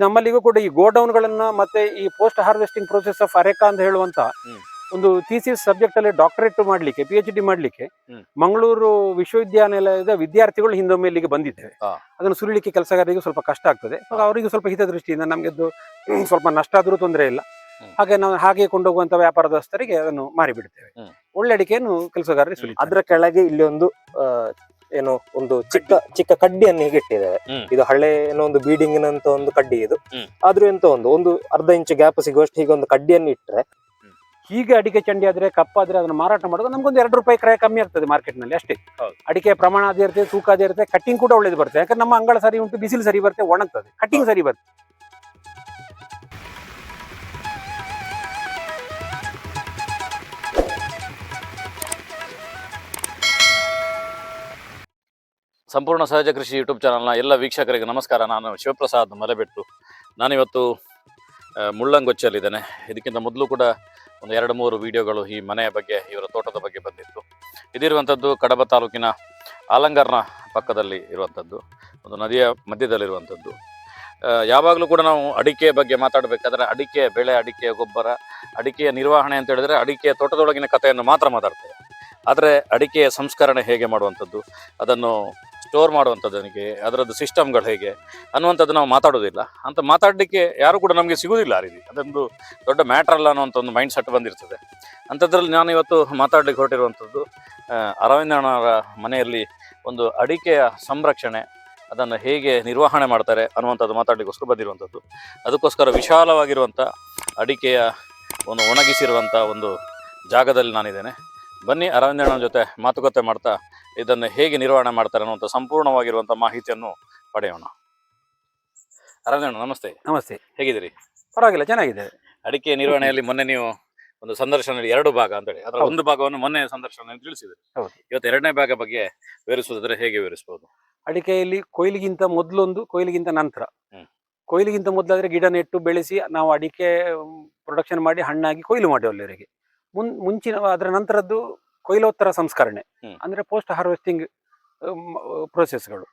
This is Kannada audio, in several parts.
ನಮ್ಮಲ್ಲಿಗೂ ಕೂಡ ಈ ಗೋಡೌನ್ ಗಳನ್ನ ಮತ್ತೆ ಈ post harvesting process of areca ಅಂತ ಹೇಳುವಂತ ಒಂದು ಥೀಸಿಸ್ ಸಬ್ಜೆಕ್ಟ್ ಅಲ್ಲಿ ಡಾಕ್ಟರೇಟ್ ಮಾಡ್ಲಿಕ್ಕೆ PhD ಮಾಡ್ಲಿಕ್ಕೆ ಮಂಗಳೂರು ವಿಶ್ವವಿದ್ಯಾನಿಲಯದ ವಿದ್ಯಾರ್ಥಿಗಳು ಹಿಂದೊಮ್ಮೆ ಇಲ್ಲಿಗೆ ಬಂದಿದ್ದೇವೆ. ಅದನ್ನು ಸುರಿಲಿಕ್ಕೆ ಕೆಲಸಗಾರರಿಗೆ ಸ್ವಲ್ಪ ಕಷ್ಟ ಆಗ್ತದೆ, ಅವರಿಗೆ ಸ್ವಲ್ಪ ಹಿತದೃಷ್ಟಿಯಿಂದ ನಮಗೆ ಸ್ವಲ್ಪ ನಷ್ಟ ಆದ್ರೂ ತೊಂದರೆ ಇಲ್ಲ, ಹಾಗೆ ನಾವು ಹಾಗೆ ಕೊಂಡೋಗುವಂತ ವ್ಯಾಪಾರದಸ್ಥರಿಗೆ ಅದನ್ನು ಮಾರಿಬಿಡ್ತೇವೆ. ಒಳ್ಳೆ ಅಡಿಕೆಯನ್ನು ಕೆಲಸಗಾರರಿಗೆ ಸುಲಿ. ಅದರ ಕೆಳಗೆ ಇಲ್ಲಿ ಒಂದು ಏನು ಒಂದು ಚಿಕ್ಕ ಚಿಕ್ಕ ಕಡ್ಡಿಯನ್ನು ಹೀಗೆ ಇಟ್ಟಿದ್ದೇವೆ. ಇದು ಹಳೆ ಏನೋ ಒಂದು ಬೀಡಿಂಗಿನಂತ ಒಂದು ಕಡ್ಡಿ ಇದು. ಆದ್ರೂ ಎಂತ ಒಂದು ಅರ್ಧ ಇಂಚು ಗ್ಯಾಪ್ ಸಿಗುವಷ್ಟು ಹೀಗೆ ಒಂದು ಕಡ್ಡಿಯನ್ನು ಇಟ್ಟರೆ, ಹೀಗೆ ಅಡಿಕೆ ಚಂಡಿ ಆದ್ರೆ ಕಪ್ಪಾದ್ರೆ ಅದನ್ನ ಮಾರಾಟ ಮಾಡೋದು ನಮ್ಗೊಂದು 2 ರೂಪಾಯಿ ಕ್ರಯ ಕಮ್ಮಿ ಆಗ್ತದೆ ಮಾರ್ಕೆಟ್ ನಲ್ಲಿ ಅಷ್ಟೇ. ಅಡಿಕೆ ಪ್ರಮಾಣ ಅದೇ ಇರ್ತದೆ, ತೂಕ ಅದೇ ಇರುತ್ತೆ, ಕಟ್ಟಿಂಗ್ ಕೂಡ ಒಳ್ಳೇದು ಬರ್ತದೆ. ಯಾಕಂದ್ರೆ ನಮ್ಮ ಅಂಗಳ ಸರಿ ಉಂಟು, ಬಿಸಿಲು ಸರಿ ಬರುತ್ತೆ, ಒಣಗ್ತದೆ, ಕಟ್ಟಿಂಗ್ ಸರಿ ಬರ್ತದೆ. ಸಂಪೂರ್ಣ ಸಹಜ ಕೃಷಿ ಯೂಟ್ಯೂಬ್ ಚಾನಲ್ನ ಎಲ್ಲ ವೀಕ್ಷಕರಿಗೆ ನಮಸ್ಕಾರ. ನಾನು ಶಿವಪ್ರಸಾದ್ ಮಲೆಬೆಟ್ಟು. ನಾನಿವತ್ತು ಮುಳ್ಳಂಗೊಚ್ಚಲ್ಲಿದ್ದೇನೆ. ಇದಕ್ಕಿಂತ ಮೊದಲು ಕೂಡ ಒಂದು 2-3 ವಿಡಿಯೋಗಳು ಈ ಮನೆಯ ಬಗ್ಗೆ, ಇವರ ತೋಟದ ಬಗ್ಗೆ ಬಂದಿತ್ತು. ಇದಿರುವಂಥದ್ದು ಕಡಬ ತಾಲೂಕಿನ ಆಲಂಗರ್ನ ಪಕ್ಕದಲ್ಲಿ ಇರುವಂಥದ್ದು, ಒಂದು ನದಿಯ ಮಧ್ಯದಲ್ಲಿರುವಂಥದ್ದು. ಯಾವಾಗಲೂ ಕೂಡ ನಾವು ಅಡಿಕೆ ಬಗ್ಗೆ ಮಾತಾಡಬೇಕಾದ್ರೆ ಅಡಿಕೆ ಬೆಳೆ, ಅಡಿಕೆ ಗೊಬ್ಬರ, ಅಡಿಕೆಯ ನಿರ್ವಹಣೆ ಅಂತ ಹೇಳಿದ್ರೆ ಅಡಿಕೆಯ ತೋಟದೊಳಗಿನ ಕಥೆಯನ್ನು ಮಾತ್ರ ಮಾತಾಡ್ತೇವೆ. ಆದರೆ ಅಡಿಕೆಯ ಸಂಸ್ಕರಣೆ ಹೇಗೆ ಮಾಡುವಂಥದ್ದು, ಅದನ್ನು ಸ್ಟೋರ್ ಮಾಡುವಂಥದ್ದನಿಗೆ ಅದರದ್ದು ಸಿಸ್ಟಮ್ಗಳು ಹೇಗೆ ಅನ್ನುವಂಥದ್ದು ನಾವು ಮಾತಾಡೋದಿಲ್ಲ. ಅಂತ ಮಾತಾಡಲಿಕ್ಕೆ ಯಾರು ಕೂಡ ನಮಗೆ ಸಿಗೋದಿಲ್ಲ ಆ ರೀತಿ. ಅದೊಂದು ದೊಡ್ಡ ಮ್ಯಾಟ್ರ್ ಅಲ್ಲ ಅನ್ನುವಂಥ ಒಂದು ಮೈಂಡ್ ಸೆಟ್ ಬಂದಿರ್ತದೆ. ಅಂಥದ್ರಲ್ಲಿ ನಾನು ಇವತ್ತು ಮಾತಾಡಲಿಕ್ಕೆ ಹೊರಟಿರುವಂಥದ್ದು ಅರವಿಂದಣ್ಣವರ ಮನೆಯಲ್ಲಿ ಒಂದು ಅಡಿಕೆಯ ಸಂರಕ್ಷಣೆ, ಅದನ್ನು ಹೇಗೆ ನಿರ್ವಹಣೆ ಮಾಡ್ತಾರೆ ಅನ್ನುವಂಥದ್ದು ಮಾತಾಡಲಿಕ್ಕೋಸ್ಕರ ಬಂದಿರುವಂಥದ್ದು. ಅದಕ್ಕೋಸ್ಕರ ವಿಶಾಲವಾಗಿರುವಂಥ ಅಡಿಕೆಯ ಒಂದು ಒಣಗಿಸಿರುವಂಥ ಒಂದು ಜಾಗದಲ್ಲಿ ನಾನಿದ್ದೇನೆ. ಬನ್ನಿ ಅರವಿಂದಣ್ಣನ ಜೊತೆ ಮಾತುಕತೆ ಮಾಡ್ತಾ ಇದನ್ನು ಹೇಗೆ ನಿರ್ವಹಣೆ ಮಾಡ್ತಾರೆ ಅನ್ನುವಂಥ ಸಂಪೂರ್ಣವಾಗಿರುವಂಥ ಮಾಹಿತಿಯನ್ನು ಪಡೆಯೋಣ. ಅರವಿಂದಣ್ಣ ನಮಸ್ತೆ. ನಮಸ್ತೆ, ಹೇಗಿದ್ದೀರಿ? ಪರವಾಗಿಲ್ಲ, ಚೆನ್ನಾಗಿದೆ. ಅಡಿಕೆ ನಿರ್ವಹಣೆಯಲ್ಲಿ ಮೊನ್ನೆ ನೀವು ಒಂದು ಸಂದರ್ಶನದಲ್ಲಿ 2 ಭಾಗ ಅಂತೇಳಿ ಅದರ ಒಂದು ಭಾಗವನ್ನು ಮೊನ್ನೆ ಸಂದರ್ಶನದಲ್ಲಿ ತಿಳಿಸಿದ್ರಿ. ಇವತ್ತು 2ನೇ ಭಾಗ ಬಗ್ಗೆ ವಿವರಿಸುವುದಾದ್ರೆ ಹೇಗೆ ವಿವರಿಸಬಹುದು? ಅಡಿಕೆಯಲ್ಲಿ ಕೊಯ್ಲಿಗಿಂತ ಮೊದಲೊಂದು, ಕೊಯ್ಲಿಗಿಂತ ನಂತರ. ಕೊಯ್ಲಿಗಿಂತ ಮೊದಲಾದ್ರೆ ಗಿಡ ನೆಟ್ಟು ಬೆಳೆಸಿ ನಾವು ಅಡಿಕೆ ಪ್ರೊಡಕ್ಷನ್ ಮಾಡಿ ಹಣ್ಣಾಗಿ ಕೊಯ್ಲು ಮಾಡಿ ಅಲ್ಲಿವರೆಗೆ. ಮುಂಚಿನ ಅದರ ನಂತರದ್ದು ಕೊಯ್ಲೋತ್ತರ ಸಂಸ್ಕರಣೆ ಅಂದ್ರೆ ಪೋಸ್ಟ್ ಹಾರ್ವೆಸ್ಟಿಂಗ್ ಪ್ರೊಸೆಸ್ಗಳು.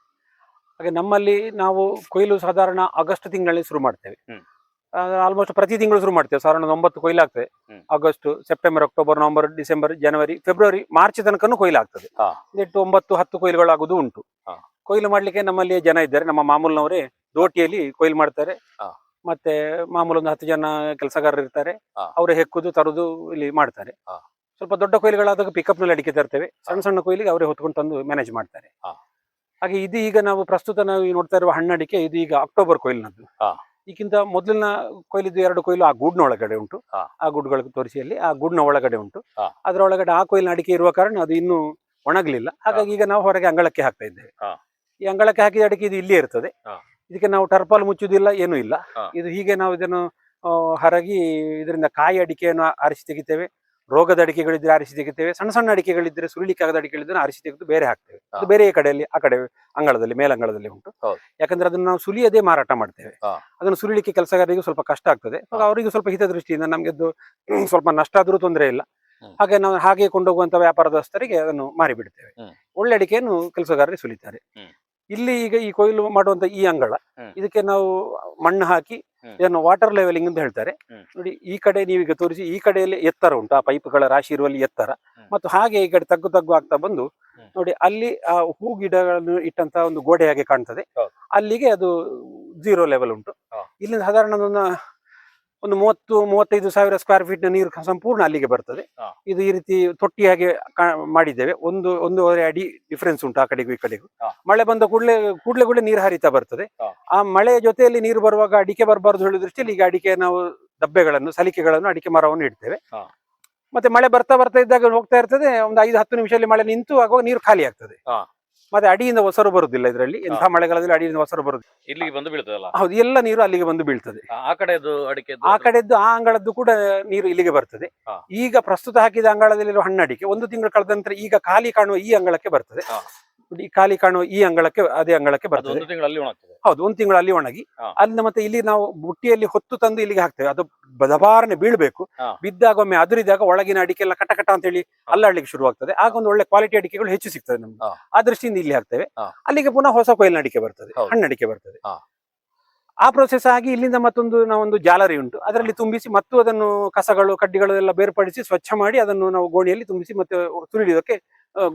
ಹಾಗೆ ನಮ್ಮಲ್ಲಿ ನಾವು ಕೊಯ್ಲು ಸಾಧಾರಣ ಆಗಸ್ಟ್ ತಿಂಗಳಲ್ಲಿ ಶುರು ಮಾಡ್ತೇವೆ. ಆಲ್ಮೋಸ್ಟ್ ಪ್ರತಿ ತಿಂಗಳು ಶುರು ಮಾಡ್ತೇವೆ. ಸಾಧಾರಣ 9 ಕೊಯ್ಲಾಗ್ತದೆ. August, September, October, November, December, ಜನವರಿ, ಫೆಬ್ರವರಿ, ಮಾರ್ಚ್ ತನಕನೂ ಕೊಯ್ಲಾಗ್ತದೆ. 8, 9, 10 ಕೊಯ್ಲುಗಳಾಗುವುದು ಉಂಟು. ಕೊಯ್ಲು ಮಾಡ್ಲಿಕ್ಕೆ ನಮ್ಮಲ್ಲಿ ಜನ ಇದ್ದಾರೆ. ನಮ್ಮ ಮಾಮೂಲಿನವರೇ ದೋಟಿಯಲ್ಲಿ ಕೊಯ್ಲು ಮಾಡ್ತಾರೆ. ಮತ್ತೆ ಮಾಮೂಲು ಒಂದು 10 ಜನ ಕೆಲಸಗಾರರು ಇರ್ತಾರೆ. ಅವರೇ ಹೆಕ್ಕುದು ತರುದು ಇಲ್ಲಿ ಮಾಡ್ತಾರೆ. ಸ್ವಲ್ಪ ದೊಡ್ಡ ಕೊಯ್ಲುಗಳಾದಾಗ ಪಿಕಪ್ ನಲ್ಲಿ ಅಡಿಕೆ ತರ್ತೇವೆ. ಸಣ್ಣ ಸಣ್ಣ ಕೊಯ್ಲಿಗೆ ಅವರೇ ಹೊತ್ಕೊಂಡು ತಂದು ಮ್ಯಾನೇಜ್ ಮಾಡ್ತಾರೆ. ಹಾಗೆ ಇದು ಈಗ ನಾವು ಪ್ರಸ್ತುತ ನಾವು ನೋಡ್ತಾ ಇರುವ ಹಣ್ಣಡಿಕೆ ಇದು ಈಗ ಅಕ್ಟೋಬರ್ ಕೊಯ್ಲಿನದ್ದು. ಈಗಿಂತ ಮೊದಲಿನ ಕೊಯ್ಲಿದ್ದು 2 ಕೊಯ್ಲು ಆ ಗೂಡ್ನ ಒಳಗಡೆ ಉಂಟು. ಆ ಗೂಡ್ಗಳಿಗೆ ತೋರಿಸಿ ಅಲ್ಲಿ ಆ ಗೂಡ್ನ ಒಳಗಡೆ ಉಂಟು. ಅದರೊಳಗಡೆ ಆ ಕೊಯ್ಲಿನ ಅಡಿಕೆ ಇರುವ ಕಾರಣ ಅದು ಇನ್ನೂ ಒಣಗಲಿಲ್ಲ. ಹಾಗಾಗಿ ಈಗ ನಾವು ಹೊರಗೆ ಅಂಗಳಕ್ಕೆ ಹಾಕ್ತಾ ಇದ್ದೇವೆ. ಈ ಅಂಗಳಕ್ಕೆ ಹಾಕಿದ ಅಡಿಕೆ ಇದು ಇಲ್ಲೇ ಇರ್ತದೆ. ಇದಕ್ಕೆ ನಾವು ಟರ್ಪಾಲ್ ಮುಚ್ಚುವುದಿಲ್ಲ, ಏನೂ ಇಲ್ಲ. ಇದು ಹೀಗೆ ನಾವು ಇದನ್ನು ಹರಗಿ ಇದರಿಂದ ಕಾಯಿ ಅಡಿಕೆಯನ್ನು ಆರಿಸಿ ತೆಗಿತೇವೆ. ರೋಗದ ಅಡಿಕೆಗಳಿದ್ರೆ ಆರಿಸಿ ತೆಗಿತೇವೆ. ಸಣ್ಣ ಸಣ್ಣ ಅಡಿಕೆಗಳಿದ್ರೆ ಸುರುಳಿಕಾಗದ ಅಡಿಕೆಗಳಿದ್ರೆ ಆರಿಸಿ ತೆಗೆದು ಬೇರೆ ಹಾಕ್ತೇವೆ. ಅದು ಬೇರೆ ಕಡೆಯಲ್ಲಿ ಆ ಕಡೆ ಅಂಗಳದಲ್ಲಿ ಮೇಲಂಗಳದಲ್ಲಿ ಉಂಟು. ಯಾಕಂದ್ರೆ ಅದನ್ನು ನಾವು ಸುಲಿಯದೇ ಮಾರಾಟ ಮಾಡ್ತೇವೆ. ಅದನ್ನು ಸುಲಿಲಿಕ್ಕೆ ಕೆಲಸಗಾರರಿಗೆ ಸ್ವಲ್ಪ ಕಷ್ಟ ಆಗ್ತದೆ. ಅವರಿಗೆ ಸ್ವಲ್ಪ ಹಿತದೃಷ್ಟಿಯಿಂದ ನಮ್ಗೆ ಸ್ವಲ್ಪ ನಷ್ಟ ಆದ್ರೂ ತೊಂದರೆ ಇಲ್ಲ, ಹಾಗೆ ನಾವು ಹಾಗೆ ಕೊಂಡೋಗುವಂತ ವ್ಯಾಪಾರದಸ್ಥರಿಗೆ ಅದನ್ನು ಮಾರಿಬಿಡ್ತೇವೆ. ಒಳ್ಳೆ ಅಡಿಕೆಯನ್ನು ಕೆಲಸಗಾರರಿಗೆ ಸುಲಿತಾರೆ. ಇಲ್ಲಿ ಈಗ ಈ ಕೊಯ್ಲು ಮಾಡುವಂತ ಈ ಅಂಗಳ, ಇದಕ್ಕೆ ನಾವು ಮಣ್ಣು ಹಾಕಿ ಇದನ್ನು ವಾಟರ್ ಲೆವೆಲಿಂಗ್ ಅಂತ ಹೇಳ್ತಾರೆ. ನೋಡಿ, ಈ ಕಡೆ ನೀವೀಗ ತೋರಿಸಿ ಈ ಕಡೆಯಲ್ಲಿ ಎತ್ತರ ಉಂಟು, ಆ ಪೈಪ್ಗಳ ರಾಶಿ ಇರುವಲ್ಲಿ ಎತ್ತರ, ಮತ್ತು ಹಾಗೆ ಈ ಕಡೆ ತಗ್ಗು ಆಗ್ತಾ ಬಂದು ನೋಡಿ ಅಲ್ಲಿ ಆ ಹೂ ಗಿಡಗಳನ್ನು ಇಟ್ಟಂತ ಒಂದು ಗೋಡೆ ಹಾಗೆ ಕಾಣ್ತದೆ. ಅಲ್ಲಿಗೆ ಅದು 0 ಲೆವೆಲ್ ಉಂಟು. ಇಲ್ಲಿಂದ ಸಾಧಾರಣ ಒಂದು 30-35 ಸಾವಿರ ಸ್ಕ್ವೇರ್ ಫೀಟ್ ನೀರು ಸಂಪೂರ್ಣ ಅಲ್ಲಿಗೆ ಬರ್ತದೆ. ಇದು ಈ ರೀತಿ ತೊಟ್ಟಿ ಹಾಗೆ ಮಾಡಿದ್ದೇವೆ. 1-1.5 ಅಡಿ ಡಿಫ್ರೆನ್ಸ್ ಉಂಟು ಆ ಕಡೆಗೂ ಈ ಕಡೆಗೂ. ಮಳೆ ಬಂದ ಕೂಡಲೇ ನೀರು ಹರಿತಾ ಬರ್ತದೆ. ಆ ಮಳೆಯ ಜೊತೆಯಲ್ಲಿ ನೀರು ಬರುವಾಗ ಅಡಿಕೆ ಬರಬಾರ್ದು ಹೇಳುವ ದೃಷ್ಟಿಯಲ್ಲಿ ಈಗ ಅಡಿಕೆ ನಾವು ದಬ್ಬೆಗಳನ್ನು, ಸಲಿಕೆಗಳನ್ನು, ಅಡಿಕೆ ಮರವನ್ನು ಇಡ್ತೇವೆ. ಮತ್ತೆ ಮಳೆ ಬರ್ತಾ ಇದ್ದಾಗ ಹೋಗ್ತಾ ಇರ್ತದೆ. ಒಂದು 5-10 ನಿಮಿಷದಲ್ಲಿ ಮಳೆ ನಿಂತು ಆಗುವಾಗ ನೀರು ಖಾಲಿ ಆಗ್ತದೆ. ಮತ್ತೆ ಅಡಿಯಿಂದ ಒಸರು ಬರುದಿಲ್ಲ. ಇದರಲ್ಲಿ ಎಂಥ ಮಳೆಗಾಲದಲ್ಲಿ ಅಡಿಯಿಂದ ಒಸರು ಬರುದು ಇಲ್ಲಿಗೆ ಬಂದು ಬೀಳ್ತದಲ್ಲ. ಹೌದು, ಎಲ್ಲ ನೀರು ಅಲ್ಲಿಗೆ ಬಂದು ಬೀಳ್ತದೆ. ಆ ಕಡೆದು ಅಡಿಕೆ, ಆ ಕಡೆದ್ದು ಆ ಅಂಗಳದ್ದು ಕೂಡ ನೀರು ಇಲ್ಲಿಗೆ ಬರ್ತದೆ. ಈಗ ಪ್ರಸ್ತುತ ಹಾಕಿದ ಅಂಗಳದಲ್ಲಿರುವ ಹಣ್ಣಡಿಕೆ 1 ತಿಂಗಳು ಕಳೆದ ನಂತರ ಈಗ ಖಾಲಿ ಕಾಣುವ ಈ ಅಂಗಳಕ್ಕೆ ಬರ್ತದೆ. ಖಾಲಿ ಕಾಣುವ ಈ ಅಂಗಳಕ್ಕೆ, ಅದೇ ಅಂಗಳಕ್ಕೆ ಬರ್ತದೆ. ಹೌದು, 1 ತಿಂಗಳು ಅಲ್ಲಿ ಒಣಗಿ ಅಲ್ಲಿಂದ ಮತ್ತೆ ಇಲ್ಲಿ ನಾವು ಬುಟ್ಟಿಯಲ್ಲಿ ಹೊತ್ತು ತಂದು ಇಲ್ಲಿಗೆ ಹಾಕ್ತೇವೆ. ಅದು ದಬಾರನೆ ಬೀಳ್ಬೇಕು. ಬಿದ್ದಾಗ ಒಮ್ಮೆ ಅದುರಿದಾಗ ಒಳಗಿನ ಅಡಿಕೆ ಎಲ್ಲ ಕಟ ಅಂತ ಹೇಳಿ ಅಲ್ಲಾಡ್ಲಿಕ್ಕೆ ಶುರುವಾಗ್ತದೆ. ಆಗ ಒಂದು ಒಳ್ಳೆ ಕ್ವಾಲಿಟಿ ಅಡಿಕೆಗಳು ಹೆಚ್ಚು ಸಿಗ್ತದೆ ನಮ್ಗೆ. ಆ ದೃಷ್ಟಿಯಿಂದ ಇಲ್ಲಿ ಹಾಕ್ತೇವೆ. ಅಲ್ಲಿಗೆ ಪುನಃ ಹೊಸ ಕೊಯ್ಲಿನ ಅಡಿಕೆ ಬರ್ತದೆ, ಹಣ್ಣಡಿಕೆ ಬರ್ತದೆ. ಆ ಪ್ರೊಸೆಸ್ ಆಗಿ ಇಲ್ಲಿಂದ ಮತ್ತೊಂದು ನಾವೊಂದು ಜಾಲರಿ ಉಂಟು, ಅದರಲ್ಲಿ ತುಂಬಿಸಿ ಮತ್ತು ಅದನ್ನು ಕಸಗಳು ಕಡ್ಡಿಗಳು ಎಲ್ಲ ಬೇರ್ಪಡಿಸಿ ಸ್ವಚ್ಛ ಮಾಡಿ ಅದನ್ನು ನಾವು ಗೋಣಿಯಲ್ಲಿ ತುಂಬಿಸಿ ಮತ್ತೆ ತುಳಿಯೋದಕ್ಕೆ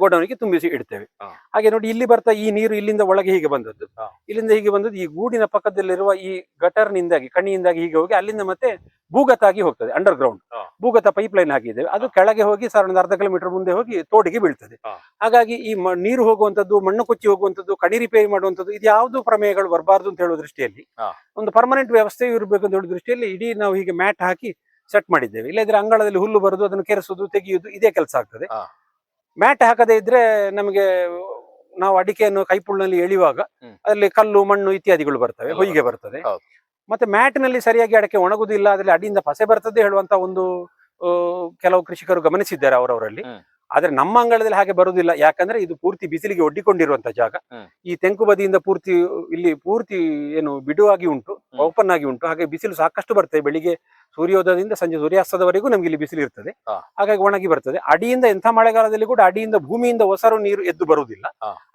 ಗೋಡೌನಿಗೆ ತುಂಬಿಸಿ ಇಡ್ತೇವೆ. ಹಾಗೆ ನೋಡಿ ಇಲ್ಲಿ ಬರ್ತಾ ಈ ನೀರು ಇಲ್ಲಿಂದ ಒಳಗೆ ಹೀಗೆ ಬಂದದ್ದು, ಇಲ್ಲಿಂದ ಹೀಗೆ ಬಂದದ್ದು ಈ ಗೂಡಿನ ಪಕ್ಕದಲ್ಲಿರುವ ಈ ಗಟರ್ನಿಂದಾಗಿ ಕಣಿಯಿಂದಾಗಿ ಹೀಗೆ ಹೋಗಿ ಅಲ್ಲಿಂದ ಮತ್ತೆ ಭೂಗತ ಆಗಿ ಹೋಗ್ತದೆ. ಅಂಡರ್ ಗ್ರೌಂಡ್ ಭೂಗತ ಪೈಪ್ ಲೈನ್ ಹಾಕಿದ್ದೇವೆ, ಅದು ಕೆಳಗೆ ಹೋಗಿ ಸಾಧಾರಣ ಅರ್ಧ ಕಿಲೋಮೀಟರ್ ಮುಂದೆ ಹೋಗಿ ತೋಡಿಗೆ ಬೀಳ್ತದೆ. ಹಾಗಾಗಿ ಈ ನೀರು ಹೋಗುವಂತದ್ದು, ಮಣ್ಣು ಕೊಚ್ಚಿ ಹೋಗುವಂತದ್ದು, ಕಣಿ ರಿಪೇರಿ ಮಾಡುವಂತದ್ದು, ಇದು ಯಾವುದು ಪ್ರಮೇಯಗಳು ಬರಬಾರ್ದು ಅಂತ ಹೇಳುವ ದೃಷ್ಟಿಯಲ್ಲಿ ಒಂದು ಪರ್ಮನೆಂಟ್ ವ್ಯವಸ್ಥೆ ಇರಬೇಕು ಅಂತ ಹೇಳುವ ದೃಷ್ಟಿಯಲ್ಲಿ ಇಡೀ ನಾವು ಹೀಗೆ ಮ್ಯಾಟ್ ಹಾಕಿ ಸೆಟ್ ಮಾಡಿದ್ದೇವೆ. ಇಲ್ಲದ್ರೆ ಅಂಗಳದಲ್ಲಿ ಹುಲ್ಲು ಬರುದು, ಅದನ್ನು ಕೆರೆಸುದು, ತೆಗೆಯುವುದು ಇದೇ ಕೆಲಸ ಆಗ್ತದೆ. ಮ್ಯಾಟ್ ಹಾಕದೇ ಇದ್ರೆ ನಮಗೆ ನಾವು ಅಡಿಕೆಯನ್ನು ಕೈಪುಳ್ನಲ್ಲಿ ಎಳೆಯುವಾಗ ಅಲ್ಲಿ ಕಲ್ಲು ಮಣ್ಣು ಇತ್ಯಾದಿಗಳು ಬರ್ತವೆ, ಹೊಯ್ಗೆ ಬರ್ತದೆ. ಮತ್ತೆ ಮ್ಯಾಟ್ ನಲ್ಲಿ ಸರಿಯಾಗಿ ಅಡಿಕೆ ಒಣಗುದಿಲ್ಲ, ಅದರಲ್ಲಿ ಅಡಿಯಿಂದ ಪಸೆ ಬರ್ತದೆ ಹೇಳುವಂತ ಒಂದು ಕೆಲವು ಕೃಷಿಕರು ಗಮನಿಸಿದ್ದಾರೆ ಅವರವರಲ್ಲಿ. ಆದ್ರೆ ನಮ್ಮ ಅಂಗಳದಲ್ಲಿ ಹಾಗೆ ಬರುವುದಿಲ್ಲ, ಯಾಕಂದ್ರೆ ಇದು ಪೂರ್ತಿ ಬಿಸಿಲಿಗೆ ಒಡ್ಡಿಕೊಂಡಿರುವಂತ ಜಾಗ. ಈ ತೆಂಕು ಬದಿಯಿಂದ ಪೂರ್ತಿ ಇಲ್ಲಿ ಪೂರ್ತಿ ಏನು ಬಿಡುವಾಗಿ ಉಂಟು, ಓಪನ್ ಆಗಿ ಉಂಟು. ಹಾಗೆ ಬಿಸಿಲು ಸಾಕಷ್ಟು ಬರ್ತದೆ, ಬೆಳಿಗ್ಗೆ ಸೂರ್ಯೋದಯದಿಂದ ಸಂಜೆ ಸೂರ್ಯಾಸ್ತದವರೆಗೂ ನಮ್ಗೆ ಇಲ್ಲಿ ಬಿಸಿಲು ಇರ್ತದೆ. ಹಾಗಾಗಿ ಒಣಗಿ ಬರ್ತದೆ. ಅಡಿಯಿಂದ ಎಂಥ ಮಳೆಗಾಲದಲ್ಲಿ ಕೂಡ ಅಡಿಯಿಂದ ಭೂಮಿಯಿಂದ ಒಸರು ನೀರು ಎದ್ದು ಬರುವುದಿಲ್ಲ.